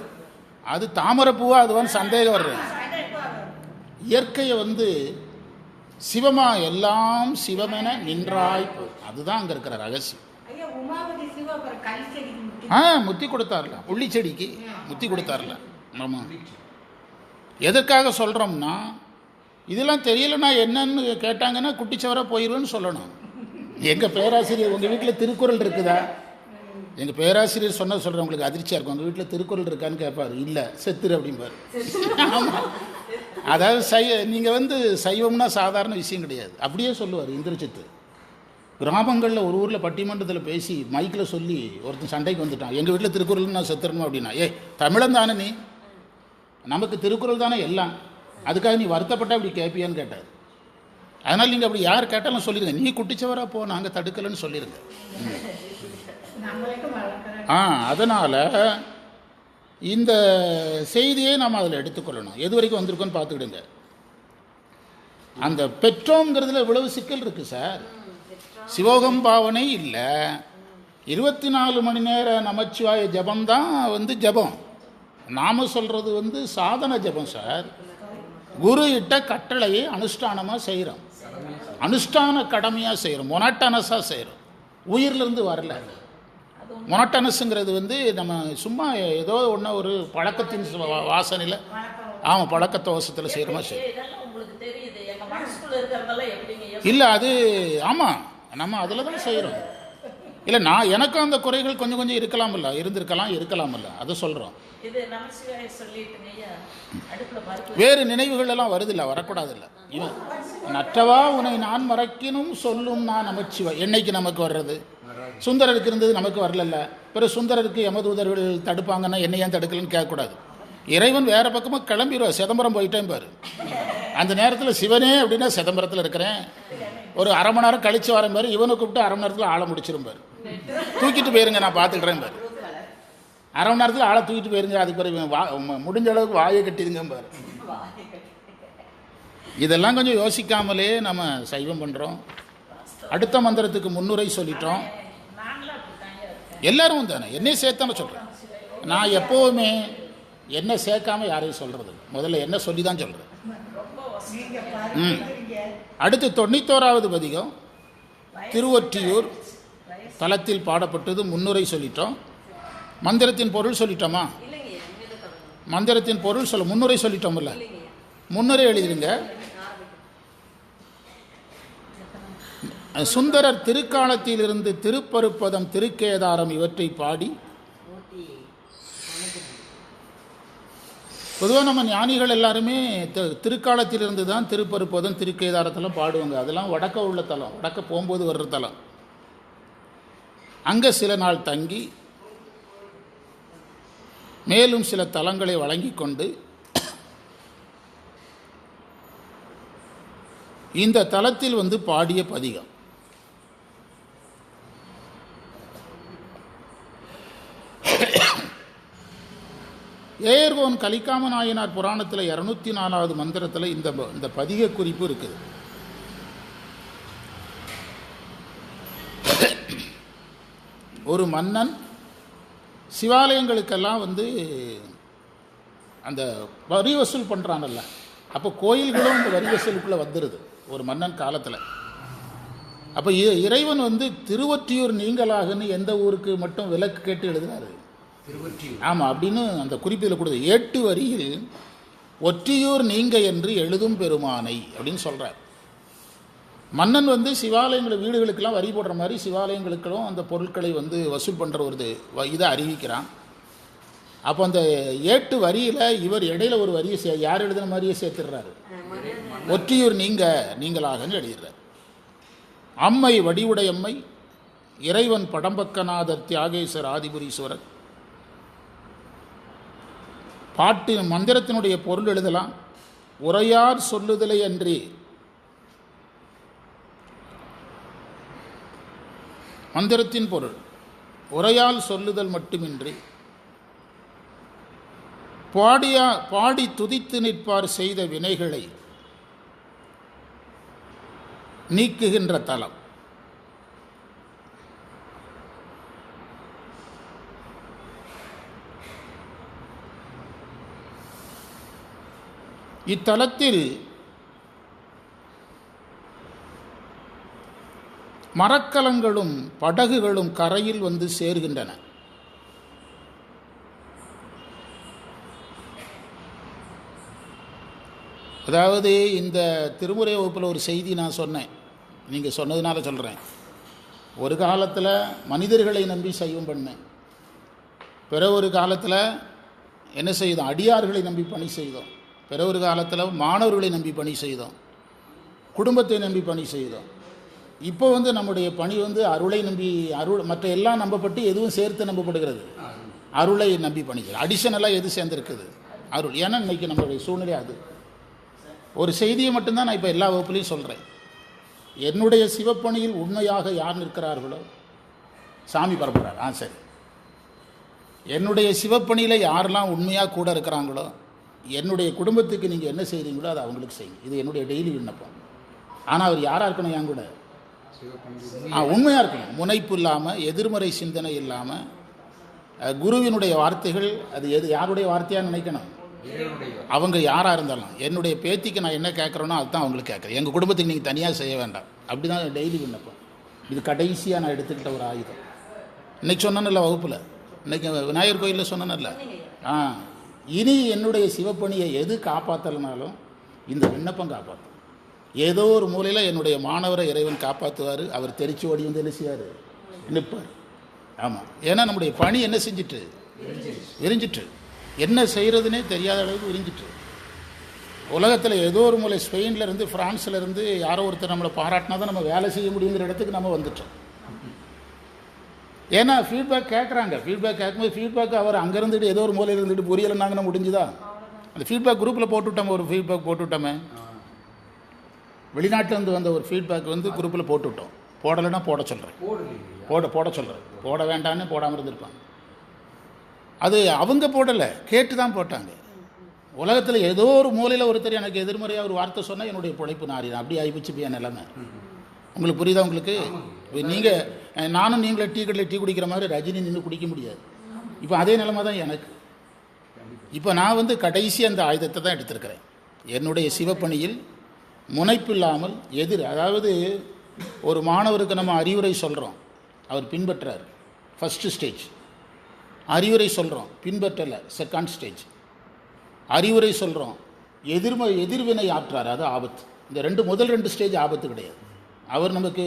A: அது தாமரை பூவா? அதுவான்னு சந்தேகம் வர்றேன். இயற்கையை சிவமா, எல்லாம் சிவமென நின்றாய், அதுதான் அங்கே இருக்கிற ரகசியம். முத்தி கொடுத்தார்ல, உள்ளி செடிக்கு முத்தி கொடுத்தார்ல. ஆமாம், எதற்காக சொல்கிறோம்னா, இதெல்லாம் தெரியலன்னா என்னன்னு கேட்டாங்கன்னா குட்டிச்சவராக போயிடுவேன்னு சொல்லணும். எங்கள் பேராசிரியர், உங்கள் வீட்டில் திருக்குறள் இருக்குதா? எங்கள் பேராசிரியர் சொல்கிறேன், உங்களுக்கு அதிர்ச்சியாக இருக்கும். உங்கள் வீட்டில் திருக்குறள் இருக்கான்னு கேட்பார். இல்லை, செத்துரு அப்படிம்பார். அதாவது நீங்கள் சைவம்னா சாதாரண விஷயம் கிடையாது, அப்படியே சொல்லுவார். இந்திரச்சித்து கிராமங்களில் ஒரு ஊரில் பட்டிமன்றத்தில் பேசி மைக்கில் சொல்லி ஒருத்தன் சண்டைக்கு வந்துட்டான். எங்கள் வீட்டில் திருக்குறள் நான் செத்துறணும் அப்படின்னா, தமிழன் தானே நீ, நமக்கு திருக்குறள் தானே எல்லாம், அதுக்காக நீ வருத்தப்பட்ட அப்படி கேட்பியான்னு கேட்டார். அதனால் நீங்கள் அப்படி யார் கேட்டாலும் சொல்லிடுங்க, நீ குட்டிச்சவராக போ, நாங்கள் தடுக்கலைன்னு சொல்லிடுங்க. அதனால் இந்த செய்தியை நாம் அதில் எடுத்துக்கொள்ளணும். எது வரைக்கும் வந்திருக்கோன்னு பார்த்துக்கிடுங்க. அந்த பெற்றோங்கிறதுல இவ்வளவு சிக்கல் இருக்குது சார். சிவோகம் பாவனை இல்லை, 24 மணி நேர நமச்சிவாய ஜபம்தான் ஜபம். நாம சொல்கிறது சாதன ஜபம் சார். குரு இட்ட கட்டளையை அனுஷ்டானமாக செய்கிறோம், அனுஷ்டான கடமையாக செய்கிறோம், மொனாட்டனஸாக செய்கிறோம். உயிரிலிருந்து வரல. மொனாட்டனஸுங்கிறது நம்ம சும்மா ஏதோ ஒன்று ஒரு பழக்கத்தின் வாசனையில், ஆமாம், பழக்க தோசத்தில் செய்கிறோமா செய்யும். இல்லை அது ஆமாம், நம்ம அதில் தான் செய்கிறோம். இல்லை, எனக்கும் அந்த குறைகள் கொஞ்சம் கொஞ்சம் இருக்கலாமில்ல, இருக்கலாமில்ல, அதை சொல்கிறோம். வேறு நினைவுகள் எல்லாம் வருதில்ல, வரக்கூடாதில்ல. இவன் நற்றவா உன்னை நான் மறக்கினும் சொல்லும் நான் நமச்சிவா, என்னைக்கு நமக்கு வர்றது? சுந்தரருக்கு இருந்தது நமக்கு வரல. பிறகு சுந்தரருக்கு யமதூதர்கள் தடுப்பாங்கன்னா என்ன ஏன் தடுக்கலன்னு கேட்கக்கூடாது. இறைவன் வேறு பக்கமாக கிளம்பிடுவார். சிதம்பரம் போயிட்டேன் பாரு. அந்த நேரத்தில் சிவனே அப்படின்னா சிதம்பரத்தில் இருக்கிறேன், ஒரு அரை மணி நேரம் கழிச்சு வரேன் பாரு. இவனை கூப்பிட்டு அரை மணி நேரத்தில் ஆளை முடிச்சிருப்பார். தூக்கிட்டு போயிருங்க, நான் பார்த்துக்கிறேன் பாரு. அரை மணி நேரத்தில் ஆளை தூக்கிட்டு போயிருங்க. அதுக்கு பிறகு முடிஞ்ச அளவுக்கு வாயை கட்டிடுங்க பாரு. இதெல்லாம் கொஞ்சம் யோசிக்காமலே நம்ம சைவம் பண்ணுறோம். அடுத்த மந்திரத்துக்கு முன்னுரை சொல்லிட்டோம். எல்லாரும் தானே, என்னையும் சேர்த்தானே சொல்கிறேன். நான் எப்போவுமே என்ன சேர்க்காம யாரையும் சொல்கிறது, முதல்ல என்ன சொல்லி தான் சொல்கிறேன். அடுத்து 91வது பதிகம் திருவொற்றியூர் தலத்தில் பாடப்பட்டது. முன்னுரை சொல்லிட்டோம். மந்திரத்தின் பொருள் சொல்லிட்டோமா? மந்திரத்தின் பொருள் முன்னுரை சொல்லிட்டோம்ல, முன்னுரை எழுதிடுங்க. சுந்தரர் திருக்காலத்திலிருந்து திருப்பருப்பதம், திருக்கேதாரம் இவற்றை பாடி பொதுவாக நம்ம ஞானிகள் எல்லாருமே திருக்காலத்திலிருந்து தான் திருப்பருப்பதும் திருக்கேதாரத்தெல்லாம் பாடுவாங்க. அதெல்லாம் வடக்க உள்ள தலம், வடக்க போகும்போது வர்ற தலம். அங்கே சில நாள் தங்கி மேலும் சில தலங்களை வழங்கி கொண்டு இந்த தலத்தில் பாடிய பதிகம். ஏர்கோன் கலிக்காம நாயனார் புராணத்தில் 204வது மந்திரத்தில் இந்த பதிக குறிப்பு இருக்குது. ஒரு மன்னன் சிவாலயங்களுக்கெல்லாம் அந்த வரி வசூல் பண்ணுறாங்கல்ல, அப்போ கோயில்களும் அந்த வரி வசூலுக்குள்ளே வந்துடுது ஒரு மன்னன் காலத்தில். அப்போ இறைவன் திருவொற்றியூர் நீங்களாகன்னு எந்த ஊருக்கு மட்டும் விலக்கு கேட்டு எழுதுறாரு. ஆமாம், அப்படின்னு அந்த குறிப்பில் கொடுத்து 8 வரியில் ஒற்றியூர் நீங்க என்று எழுதும் பெருமானை அப்படின்னு சொல்கிறார். மன்னன் சிவாலயங்கள் வீடுகளுக்கெல்லாம் வரி போடுற மாதிரி சிவாலயங்களுக்கும் அந்த பொருட்களை வசூல் பண்ணுற ஒரு இதை அறிவிக்கிறான். அப்போ அந்த 8 வரியில் இவர் இடையில ஒரு வரியை யார் எழுதுன மாதிரியே சேர்த்துடுறாரு. ஒற்றியூர் நீங்களாகன்னு எழுதுறார். அம்மை வடிவுடையம்மை, இறைவன் படம்பக்கநாதர் தியாகேசர் ஆதிபுரீஸ்வரர். பாட்டு மந்திரத்தினுடைய பொருள் எழுதலாம். உரையார் சொல்லுதலை அன்றி மந்திரத்தின் பொருள் உரையால் சொல்லுதல் மட்டுமின்றி பாடி துதித்து நிற்பார் செய்த வினைகளை நீக்குகின்ற தலம். இத்தலத்தில் மரக்கலங்களும் படகுகளும் கரையில் சேர்கின்றன. அதாவது இந்த திருமுறை வகுப்பில் ஒரு செய்தி நான் சொன்னேன், நீங்கள் சொன்னதுனால சொல்கிறேன். ஒரு காலத்தில் மனிதர்களை நம்பி சைவம் பண்ணேன். பிற ஒரு காலத்தில் என்ன செய்தோம், அடியார்களை நம்பி பணி செய்தோம். பிற ஒரு காலத்தில் மாணவர்களை நம்பி பணி செய்தோம், குடும்பத்தை நம்பி பணி செய்தோம். இப்போ நம்முடைய பணி அருளை நம்பி, மற்ற எல்லாம் நம்பப்பட்டு எதுவும் சேர்த்து நம்பப்படுகிறது. அருளை நம்பி பணிக்கிறோம். அடிஷனலாக எது சேர்ந்துருக்குது, அருள். ஏன்னா இன்றைக்கி நம்மளுடைய சூழ்நிலை அது. ஒரு செய்தியை மட்டும்தான் நான் இப்போ எல்லா வகுப்புலையும் சொல்கிறேன். என்னுடைய சிவப்பணியில் உண்மையாக யார் நிற்கிறார்களோ சாமி பரப்புகிறார். சரி, என்னுடைய சிவப்பணியில் யாரெல்லாம் உண்மையாக கூட இருக்கிறாங்களோ, என்னுடைய குடும்பத்துக்கு நீங்கள் என்ன செய்கிறீங்களோ அதை அவங்களுக்கு செய்யுங்க. இது என்னுடைய டெய்லி விண்ணப்பம். ஆனால் அவர் யாராக இருக்கணும், என் கூட உண்மையாக இருக்கணும். முனைப்பு இல்லாமல், எதிர்மறை சிந்தனை இல்லாமல், குருவினுடைய வார்த்தைகள் அது யாருடைய வார்த்தையாக நினைக்கணும். அவங்க யாராக இருந்தாலும் என்னுடைய பேத்திக்கு நான் என்ன கேட்குறேனோ அதுதான் அவங்களுக்கு கேட்குறேன். எங்கள் குடும்பத்துக்கு நீங்கள் தனியாக செய்ய வேண்டாம். அப்படி தான் டெய்லி விண்ணப்பம். இது கடைசியாக நான் எடுத்துக்கிட்ட ஒரு ஆயுதம். இன்றைக்கி சொன்னேன்ல வகுப்பில், இன்றைக்கி விநாயகர் கோயிலில் சொன்னேன்ல. இனி என்னுடைய சிவப்பணியை எது காப்பாற்றலைனாலும் இந்த விண்ணப்பம் காப்பாற்றும். ஏதோ ஒரு மூலையில் என்னுடைய மாணவரை இறைவன் காப்பாற்றுவார். அவர் தெரிச்சு ஓடி என்ன செய்வார், நிற்பார். ஆமாம், ஏன்னா நம்முடைய பணி என்ன செஞ்சிட்டு விரிஞ்சிட்டு, என்ன செய்கிறதுனே தெரியாத அளவுக்கு விரிஞ்சிட்டு. உலகத்தில் ஏதோ ஒரு மூலை, ஸ்பெயின்லேருந்து ஃப்ரான்ஸ்லேருந்து யாரோ ஒருத்தர் நம்மளை பாராட்டினா தான் நம்ம வேலை செய்ய முடியுங்கிற இடத்துக்கு நம்ம வந்துட்டோம். ஏன்னா ஃபீட்பேக் கேட்குறாங்க. ஃபீட்பேக் கேட்கும்போது ஃபீட்பேக் அவர் அங்கே இருந்துட்டு ஏதோ ஒரு மூலையில் இருந்துட்டு புரியலைன்னாங்கன்னா முடிஞ்சுதா? அந்த ஃபீட்பேக் குரூப்பில் போட்டுவிட்டோமே, ஒரு ஃபீட்பேக் போட்டுவிட்டோமே. வெளிநாட்டிலேருந்து வந்த ஒரு ஃபீட்பேக் குரூப்பில் போட்டுவிட்டோம். போடலைன்னா போட சொல்கிறேன், போட சொல்கிறேன். போட வேண்டான்னு போடாமல் இருந்திருப்பாங்க. அது அவங்க போடலை, கேட்டு தான் போட்டாங்க. உலகத்தில் ஏதோ ஒரு மூலையில் ஒருத்தர் எனக்கு எதிர்மறையாக ஒரு வார்த்தை சொன்னால் என்னுடைய பிழைப்பு நாரிதான். அப்படி ஆகிப்போச்சு இப்போ என் நிலைமை. உங்களுக்கு புரியுதா? உங்களுக்கு நீங்கள் நானும் நீங்களே டீ கடையில் டீ குடிக்கிற மாதிரி ரஜினி நின்று குடிக்க முடியாது. இப்போ அதே நிலைமை தான் எனக்கு. இப்போ நான் கடைசி அந்த ஆயுதத்தை தான் எடுத்திருக்கிறேன். என்னுடைய சிவப்பணியில் முனைப்பு இல்லாமல் அதாவது ஒரு மாணவருக்கு நம்ம அறிவுரை சொல்கிறோம், அவர் பின்பற்றார், ஃபஸ்ட்டு ஸ்டேஜ். அறிவுரை சொல்கிறோம், பின்பற்றலை, செகண்ட் ஸ்டேஜ். அறிவுரை சொல்கிறோம், எதிர்வினை ஆற்றார், அது ஆபத்து. இந்த முதல் ரெண்டு ஸ்டேஜ் ஆபத்து கிடையாது. அவர் நமக்கு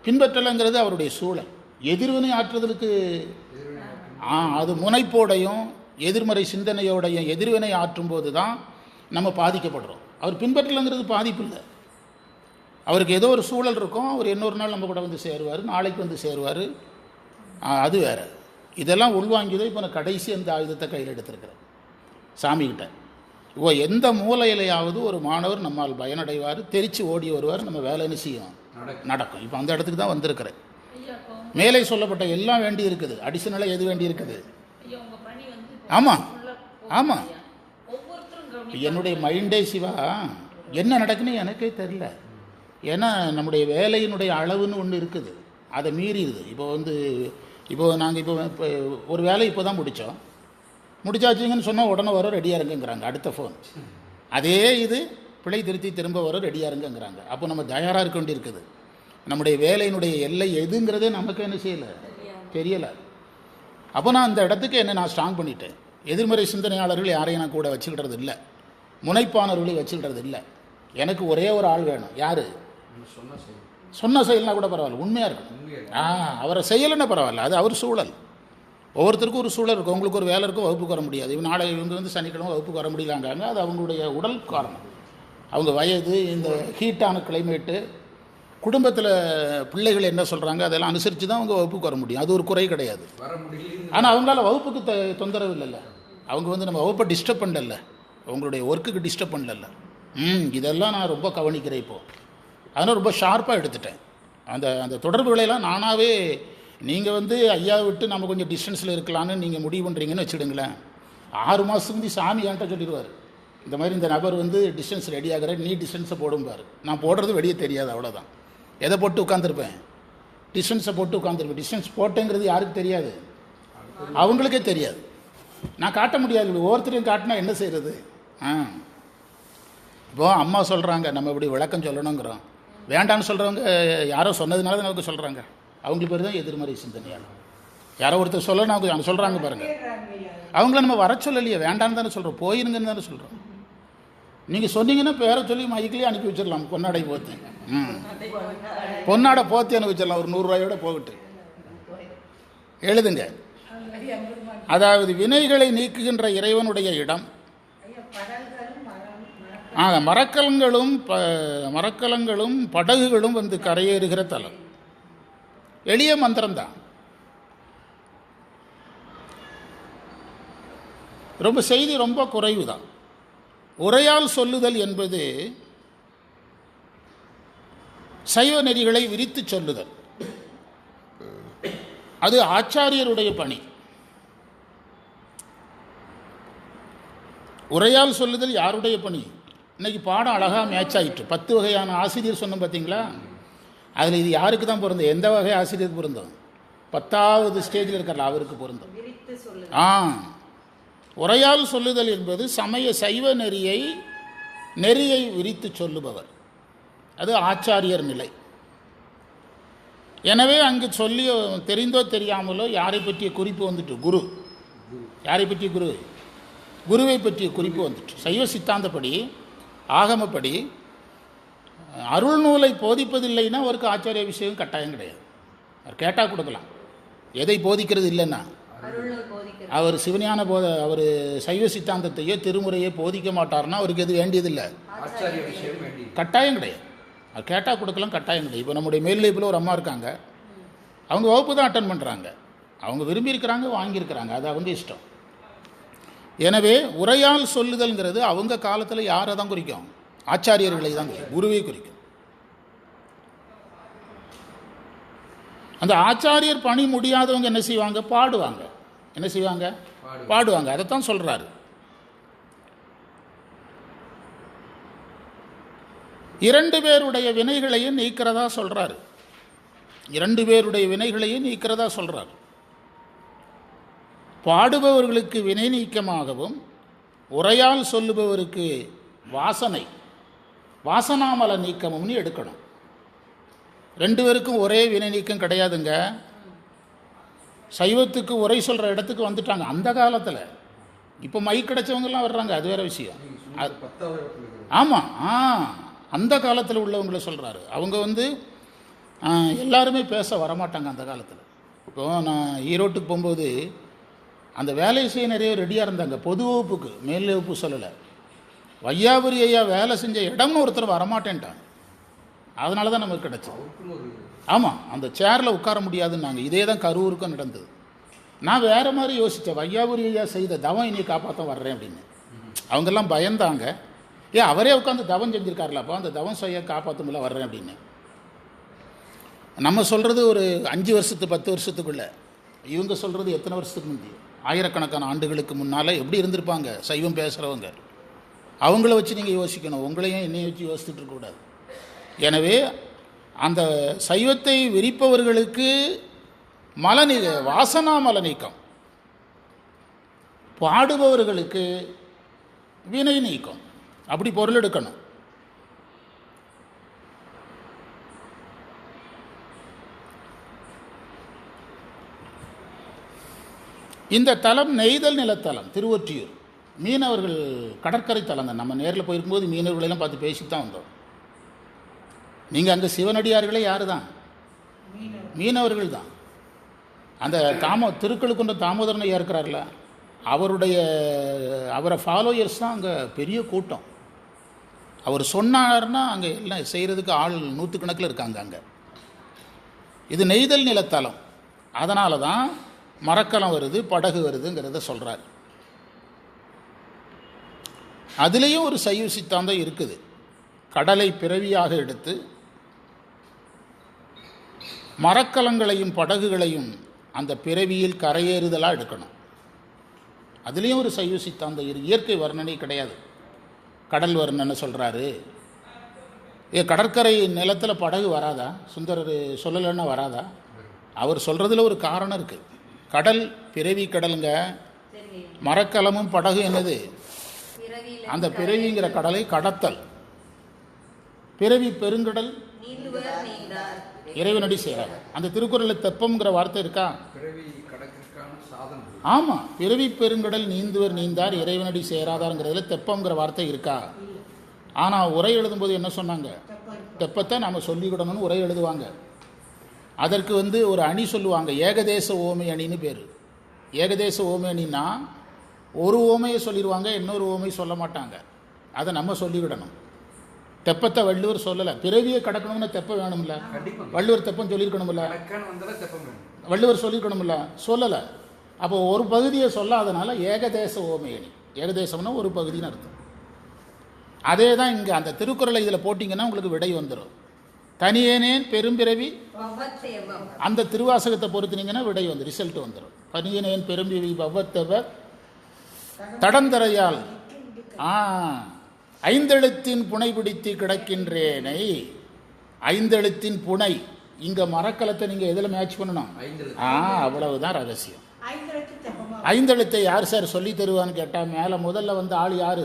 A: பின்பற்றலைங்கிறது அவருடைய சூழல். எதிர்வினை ஆற்றுதலுக்கு அது முனைப்போடையும் எதிர்மறை சிந்தனையோடைய எதிர்வினை ஆற்றும் போது தான் நம்ம பாதிக்கப்படுறோம். அவர் பின்பற்றலைங்கிறது பாதிப்பு இல்லை. அவருக்கு ஏதோ ஒரு சூழல் இருக்கும், அவர் இன்னொரு நாள் நம்ம கூட வந்து சேருவார், நாளைக்கு வந்து சேருவார், அது வேறு. இதெல்லாம் உள்வாங்கியதோ இப்போ நான் கடைசி அந்த ஆயுதத்தை கையில் எடுத்திருக்கிறேன் சாமிக்கிட்ட. எந்த மூலையிலையாவது ஒரு மாணவர் நம்மால் பயனடைவார், தெரித்து ஓடி வருவார், நம்ம வேலைன்னு செய்யும் நடக்கும். இப்போ அந்த இடத்துக்கு தான் வந்திருக்கிறேன். மேலே சொல்லப்பட்ட எல்லாம் வேண்டி இருக்குது, அடிஷனலாக எது வேண்டி இருக்குது? ஆமாம் ஆமாம். என்னுடைய மைண்டே சிவா என்ன நடக்குன்னு எனக்கே தெரில. ஏன்னா நம்முடைய வேலையினுடைய அளவுன்னு ஒன்று இருக்குது, அதை மீறிடுது. இப்போ நாங்கள் இப்போ ஒரு வேலை இப்போ தான் முடிச்சாச்சுங்கன்னு சொன்னால் உடனே வர ரெடியாக இருங்கங்கிறாங்க, அடுத்த ஃபோன். அதே இது பிழை திருத்தி திரும்ப வர ரெடியாக இருங்கங்கிறாங்க. அப்போ நம்ம தயாராக இருக்க வேண்டி இருக்குது. நம்முடைய வேலையினுடைய எல்லை எதுங்கிறதே நமக்கு என்ன செய்யலை, தெரியலை. அப்போ நான் அந்த இடத்துக்கு நான் ஸ்ட்ராங் பண்ணிட்டேன். எதிர்மறை சிந்தனையாளர்கள் யாரையும் நான் கூட வச்சுக்கிட்டது இல்லை, முனைப்பானவர்களையும் வச்சுக்கிட்டது இல்லை. எனக்கு ஒரே ஒரு ஆள் வேணும். யார்? சொன்ன செயல்னா கூட பரவாயில்ல, உண்மையாக இருக்கும். அவரை செய்யலைன்னா பரவாயில்ல, அது அவர் சூழல். ஒவ்வொருத்தருக்கும் ஒரு சூழல் இருக்கும். உங்களுக்கு ஒரு வேலை இருக்கும், வகுப்புக்கு வர முடியாது. நாளை இவங்க சனிக்கிழமை வகுப்புக்கு வர முடியலாங்காங்க, அது அவங்களுடைய உடல் காரணம். அவங்க வயது, இந்த ஹீட்டான கிளைமேட்டு, குடும்பத்தில் பிள்ளைகள் என்ன சொல்கிறாங்க, அதெல்லாம் அனுசரித்து தான் அவங்க வகுப்புக்கு வர முடியும். அது ஒரு குறை கிடையாது. ஆனால் அவங்களால வகுப்புக்கு தொந்தரவு இல்லைல்ல, அவங்க நம்ம வகுப்பை டிஸ்டர்ப் பண்ணல, அவங்களுடைய ஒர்க்குக்கு டிஸ்டர்ப் பண்ணல. இதெல்லாம் நான் ரொம்ப கவனிக்கிறேன் இப்போது. அதனால் ரொம்ப ஷார்ப்பாக எடுத்துட்டேன். அந்த தொடர்புகளையெல்லாம் நானாகவே, நீங்கள் ஐயா விட்டு நம்ம கொஞ்சம் டிஸ்டன்ஸில் இருக்கலான்னு நீங்கள் முடிவு பண்ணுறீங்கன்னு வச்சுடுங்களேன். 6 மாதத்துக்கு முந்தி சாமி என்கிட்ட சொல்லிடுவார், இந்த மாதிரி இந்த நபர் டிஸ்டன்ஸ் ரெடி ஆகிற, நீ டிஸ்டன்ஸை போடும்பார். நான் போடுறது வெளியே தெரியாது, அவ்வளோதான். எதை போட்டு உட்காந்துருப்பேன்? டிஸ்டன்ஸை போட்டு உட்காந்துருப்பேன். டிஸ்டன்ஸ் போட்டேங்கிறது யாருக்கு தெரியாது, அவங்களுக்கே தெரியாது. நான் காட்ட முடியாது, ஒவ்வொருத்தரையும் காட்டினா என்ன செய்கிறது? இப்போ அம்மா சொல்கிறாங்க, நம்ம இப்படி விளக்கம் சொல்லணுங்கிறோம். வேண்டான்னு சொல்கிறவங்க யாரோ சொன்னதுனால தான் நமக்கு சொல்கிறாங்க. அவங்களுக்கு பேர் தான் எதிர்மறை சிந்தனையால். யாரோ ஒருத்தர் சொல்லணும், அவங்க சொல்கிறாங்க பாருங்கள். அவங்கள நம்ம வர சொல்லலையே, வேண்டான்னு தானே சொல்கிறோம், போயிருங்கன்னு தானே சொல்கிறோம். நீங்கள் சொன்னீங்கன்னா பேரை சொல்லி மைக்கிலேயே அனுப்பி வச்சிடலாம். பொன்னாடை போத்து, பொன்னாடை போத்தி அனுப்பி வச்சிடலாம், ஒரு 100 ரூபாயோட போகட்டு எழுதுங்க. அதாவது வினைகளை நீக்குகின்ற இறைவனுடைய இடம். மரக்கலங்களும் படகுகளும் கரையேறுகிற தலம். எளிய மந்திரம்தான், ரொம்ப செய்தி ரொம்ப குறைவு தான். உரையால் சொல்லுதல் என்பது சைவ நெறிகளை விரித்து சொல்லுதல். அது ஆச்சாரியருடைய பணி. உரையால் சொல்லுதல் யாருடைய பணி? இன்னைக்கு பாடம் அழகாக மேட்ச் ஆகிட்டு. 10 வகையான ஆசிரியர் சொன்னோம் பார்த்தீங்களா? அதில் இது யாருக்கு தான் பொருந்தும்? எந்த வகை ஆசிரியருக்கு பொருந்தும்? 10வது ஸ்டேஜில் இருக்கிற அவருக்கு பொருந்தும். உரையால் சொல்லுதல் என்பது சைவ நெறியை விரித்து சொல்லுபவர். அது ஆச்சாரியர் நிலை. எனவே அங்கு சொல்லி தெரிந்தோ தெரியாமலோ யாரை பற்றிய குறிப்பு குரு. யாரை பற்றிய குரு? குருவை பற்றிய குறிப்பு சைவ சித்தாந்தப்படி, ஆகமப்படி அருள் நூலை போதிப்பதில்லைன்னா அவருக்கு ஆச்சாரிய விஷயம் கட்டாயம் கிடையாது. அவர் கேட்டால் கொடுக்கலாம். எதை போதிக்கிறது இல்லைன்னா அவர் சிவஞான அவர் சைவ சித்தாந்தத்தையோ திருமுறையோ போதிக்க மாட்டார்னா அவருக்கு எது வேண்டியதில்லை, கட்டாயம் கிடையாது. அவர் கேட்டால் கொடுக்கலாம், கட்டாயம் கிடையாது. இப்போ நம்முடைய மேல்நிலைப்பில் ஒரு அம்மா இருக்காங்க, அவங்க வகுப்பு தான் அட்டன் பண்ணுறாங்க, அவங்க விரும்பியிருக்கிறாங்க, வாங்கியிருக்கிறாங்க, அது அவங்க இஷ்டம். எனவே உரையால் சொல்லுதல்ங்கிறது அவங்க காலத்தில் யாரை தான் குறிக்கும்? ஆச்சாரியர்களை தான் குறிக்கும், குருவை குறிக்கும். அந்த ஆச்சாரியர் பணி முடியாதவங்க என்ன செய்வாங்க? பாடுவாங்க. என்ன செய்வாங்க? பாடுவாங்க. அதைத்தான் சொல்றாரு. 2 பேருடைய வினைகளையும் நீக்கிறதா சொல்றாரு. 2 பேருடைய வினைகளையும் நீக்கிறதா சொல்றாரு. பாடுபவர்களுக்கு வினை நீக்கமாகவும், உரையால் சொல்லுபவருக்கு வாசனாமல நீக்கமும்னு எடுக்கணும். 2 பேருக்கும் ஒரே வினை நீக்கம் கிடையாதுங்க. சைவத்துக்கு உரை சொல்கிற இடத்துக்கு வந்துட்டாங்க அந்த காலத்தில். இப்போ மைக் கிடைச்சவங்கெல்லாம் வர்றாங்க, அது வேறு விஷயம். ஆமாம், அந்த காலத்தில் உள்ளவங்கள சொல்கிறாரு. அவங்க எல்லாருமே பேச வரமாட்டாங்க அந்த காலத்தில். இப்போ நான் ஈரோட்டுக்கு போகும்போது அந்த வேலை செய்ய நிறைய ரெடியாக இருந்தாங்க. பொது வகுப்புக்கு, மேல் வகுப்பு சொல்லலை. வையாபுரி ஐயா வேலை செஞ்ச இடம்னு ஒருத்தர் வரமாட்டேன்ட்டாங்க. அதனால தான் நமக்கு கிடச்சது. ஆமாம், அந்த சேரில் உட்கார முடியாதுன்னாங்க. இதே தான் கரூருக்கும் நடந்தது. நான் வேறு மாதிரி யோசித்தேன். வையாபுரி ஐயா செய்த தவம் இனி காப்பாற்ற வர்றேன் அப்படின்னு. அவங்கெல்லாம் பயந்தாங்க. அவரே உட்காந்து தவம் செஞ்சுருக்காருலப்பா, அந்த தவம் செய்ய காப்பாற்றுமில்ல வர்றேன் அப்படின்னு. நம்ம சொல்கிறது ஒரு 5 வருஷத்து 10 வருஷத்துக்குள்ளே, இவங்க சொல்கிறது எத்தனை வருஷத்துக்கு முந்தி, ஆயிரக்கணக்கான ஆண்டுகளுக்கு முன்னால் எப்படி இருந்திருப்பாங்க சைவம் பேசுகிறவங்க. அவங்கள வச்சு நீங்கள் யோசிக்கணும், உங்களையும் என்னையும் வச்சு யோசிச்சுட்டு இருக்கக்கூடாது. எனவே அந்த சைவத்தை விரிப்பவர்களுக்கு வாசனா மல நீக்கம், பாடுபவர்களுக்கு வினை நீக்கம், அப்படி பொருள் எடுக்கணும். இந்த தலம் நெய்தல் நிலத்தலம், திருவொற்றியூர். மீனவர்கள் கடற்கரை தலம் தான். நம்ம நேரில் போயிருக்கும்போது மீனவர்களெல்லாம் பார்த்து பேசி தான் வந்தோம். நீங்கள் அங்கே சிவனடியார்களே யார் தான்? மீனவர்கள் தான். அந்த திருக்கழுக்குன்ற தாமோதரனை இருக்கிறார்ல, அவரை ஃபாலோயர்ஸ் தான் அங்கே பெரிய கூட்டம். அவர் சொன்னார்னா அங்கே எல்லாம் செய்கிறதுக்கு ஆள் 100 கணக்கில் இருக்காங்க அங்கே. இது நெய்தல் நிலத்தலம். அதனால தான் மரக்கலம் வருது, படகு வருதுங்கிறத சொல்கிறார். அதுலேயும் ஒரு சைவ சித்தாந்தம் இருக்குது. கடலை பிறவியாக எடுத்து மரக்கலங்களையும் படகுகளையும் அந்த பிறவியில் கரையேறுதலாக எடுக்கணும். அதுலேயும் ஒரு சைவ சித்தாந்தம் இயற்கை வர்ணனை கிடையாது. கடல் வர்ணனை சொல்கிறாரு. கடற்கரை நிலத்தில் படகு வராதா? சுந்தரர் சொல்லலைன்னா வராதா? அவர் சொல்கிறதுல ஒரு காரணம் இருக்குது. கடல் பிறவி கடலுங்க. மரக்கலமும் படகு என்னது? அந்த பிறவிங்கிற கடலை கடத்தல். பிறவி பெருங்கடல் இறைவனடி சேராது. அந்த திருக்குறளில் தெப்பம்ங்கிற வார்த்தை இருக்கா? ஆமாம், பிறவி பெருங்கடல் நீந்துவர் நீந்தார் இறைவனடி சேராதாருங்கிறதுல தெப்பம்ங்கிற வார்த்தை இருக்கா? ஆனால் உரை எழுதும்போது என்ன சொன்னாங்க? தெப்பத்தை நாம் சொல்லிக்கிடணும்னு உரை எழுதுவாங்க. அதற்கு ஒரு அணி சொல்லுவாங்க, ஏகதேச ஓமை அணின்னு பேர். ஏகதேச ஓமை அணின்னா ஒரு ஓமையை சொல்லிடுவாங்க, இன்னொரு ஓமை சொல்ல மாட்டாங்க. அதை நம்ம சொல்லிவிடணும். தெப்பத்தை வள்ளுவர் சொல்லலை. பிறவியை கடக்கணும்னா தெப்பம் வேணும்ல. வள்ளுவர் தெப்பம் சொல்லியிருக்கணும்ல. வள்ளுவர் சொல்லியிருக்கணும்ல, சொல்லலை. அப்போ ஒரு பகுதியை சொல்லாதனால ஏகதேச ஓமை அணி. ஏகதேசம்னா ஒரு பகுதின்னு அர்த்தம். அதே தான் இங்கே அந்த திருக்குறளை இதில் போட்டிங்கன்னா உங்களுக்கு விடை வந்துடும். தனியனேன் பெரும்பிறவி, அந்த திருவாசகத்தை பொறுத்தினீங்கன்னா விடை வந்து ரிசல்ட் வந்துடும். தனியனேன் பெரும்பிறவி பவ்வத்தவ தடந்தரையால் ஐந்தெழுத்தின் புனை பிடித்து கிடக்கின்றேனை. ஐந்தெழுத்தின் புனை இங்கே மரக்கலத்தை நீங்கள் எதில் மேட்ச் பண்ணணும்? அவ்வளவுதான் ரகசியம். ஐந்தெழுத்தை யார் சார் சொல்லி தருவான்னு கேட்டால் மேலே முதல்ல ஆள் யார்?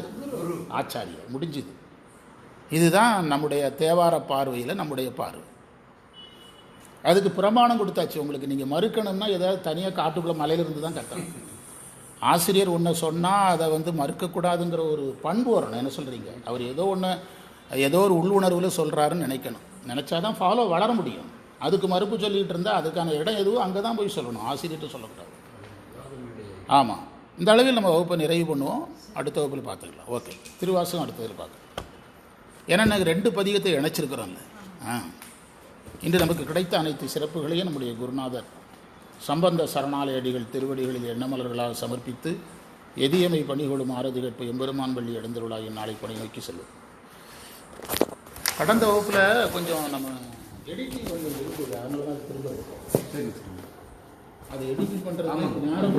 A: ஆச்சாரியர். முடிஞ்சுது. இதுதான் நம்முடைய தேவார பார்வையில் நம்முடைய பார்வை. அதுக்கு பிரமாணம் கொடுத்தாச்சு உங்களுக்கு. நீங்கள் மறுக்கணும்னா ஏதாவது தனியாக காட்டுக்குள்ளே மலையிலிருந்து தான் கட்டணும். ஆசிரியர் ஒன்று சொன்னால் அதை மறுக்கக்கூடாதுங்கிற ஒரு பண்பு வரணும். என்ன சொல்கிறீங்க? அவர் ஏதோ ஒரு உள்ளுணர்வில் சொல்கிறாருன்னு நினைக்கணும். நினச்சாதான் ஃபாலோ வளர முடியும். அதுக்கு மறுப்பு சொல்லிகிட்டு இருந்தால் அதுக்கான இடம் எதுவும் அங்கே தான் போய் சொல்லணும், ஆசிரியர்கிட்ட சொல்லக்கூடாது. ஆமாம். இந்த அளவில் நம்ம வகுப்பை நிறைவு பண்ணுவோம். அடுத்த வகுப்பில் பார்த்துக்கலாம். ஓகே, திருவாசகம் அடுத்ததில் பார்க்கலாம். ஏன்னா நாங்கள் 2 பதிகத்தை இணைச்சிருக்கிறோம்ல. இன்று நமக்கு கிடைத்த அனைத்து சிறப்புகளையும் நம்முடைய குருநாதர் சம்பந்த சரணாலயடிகள் திருவடிகளில் எண்ணமலர்களால் சமர்ப்பித்து எதியமை பணிகொடும் ஆரதி கேட்பு எம்பெருமான் வள்ளி எழுந்தருளாய் நாளை பணி நோக்கி செல்லும். கடந்த வகுப்பில் கொஞ்சம் நம்ம எடிட்டிங் இருக்குது, அதனால தான் திரும்ப அது எடிட்டிங் பண்ணுறது நேரம்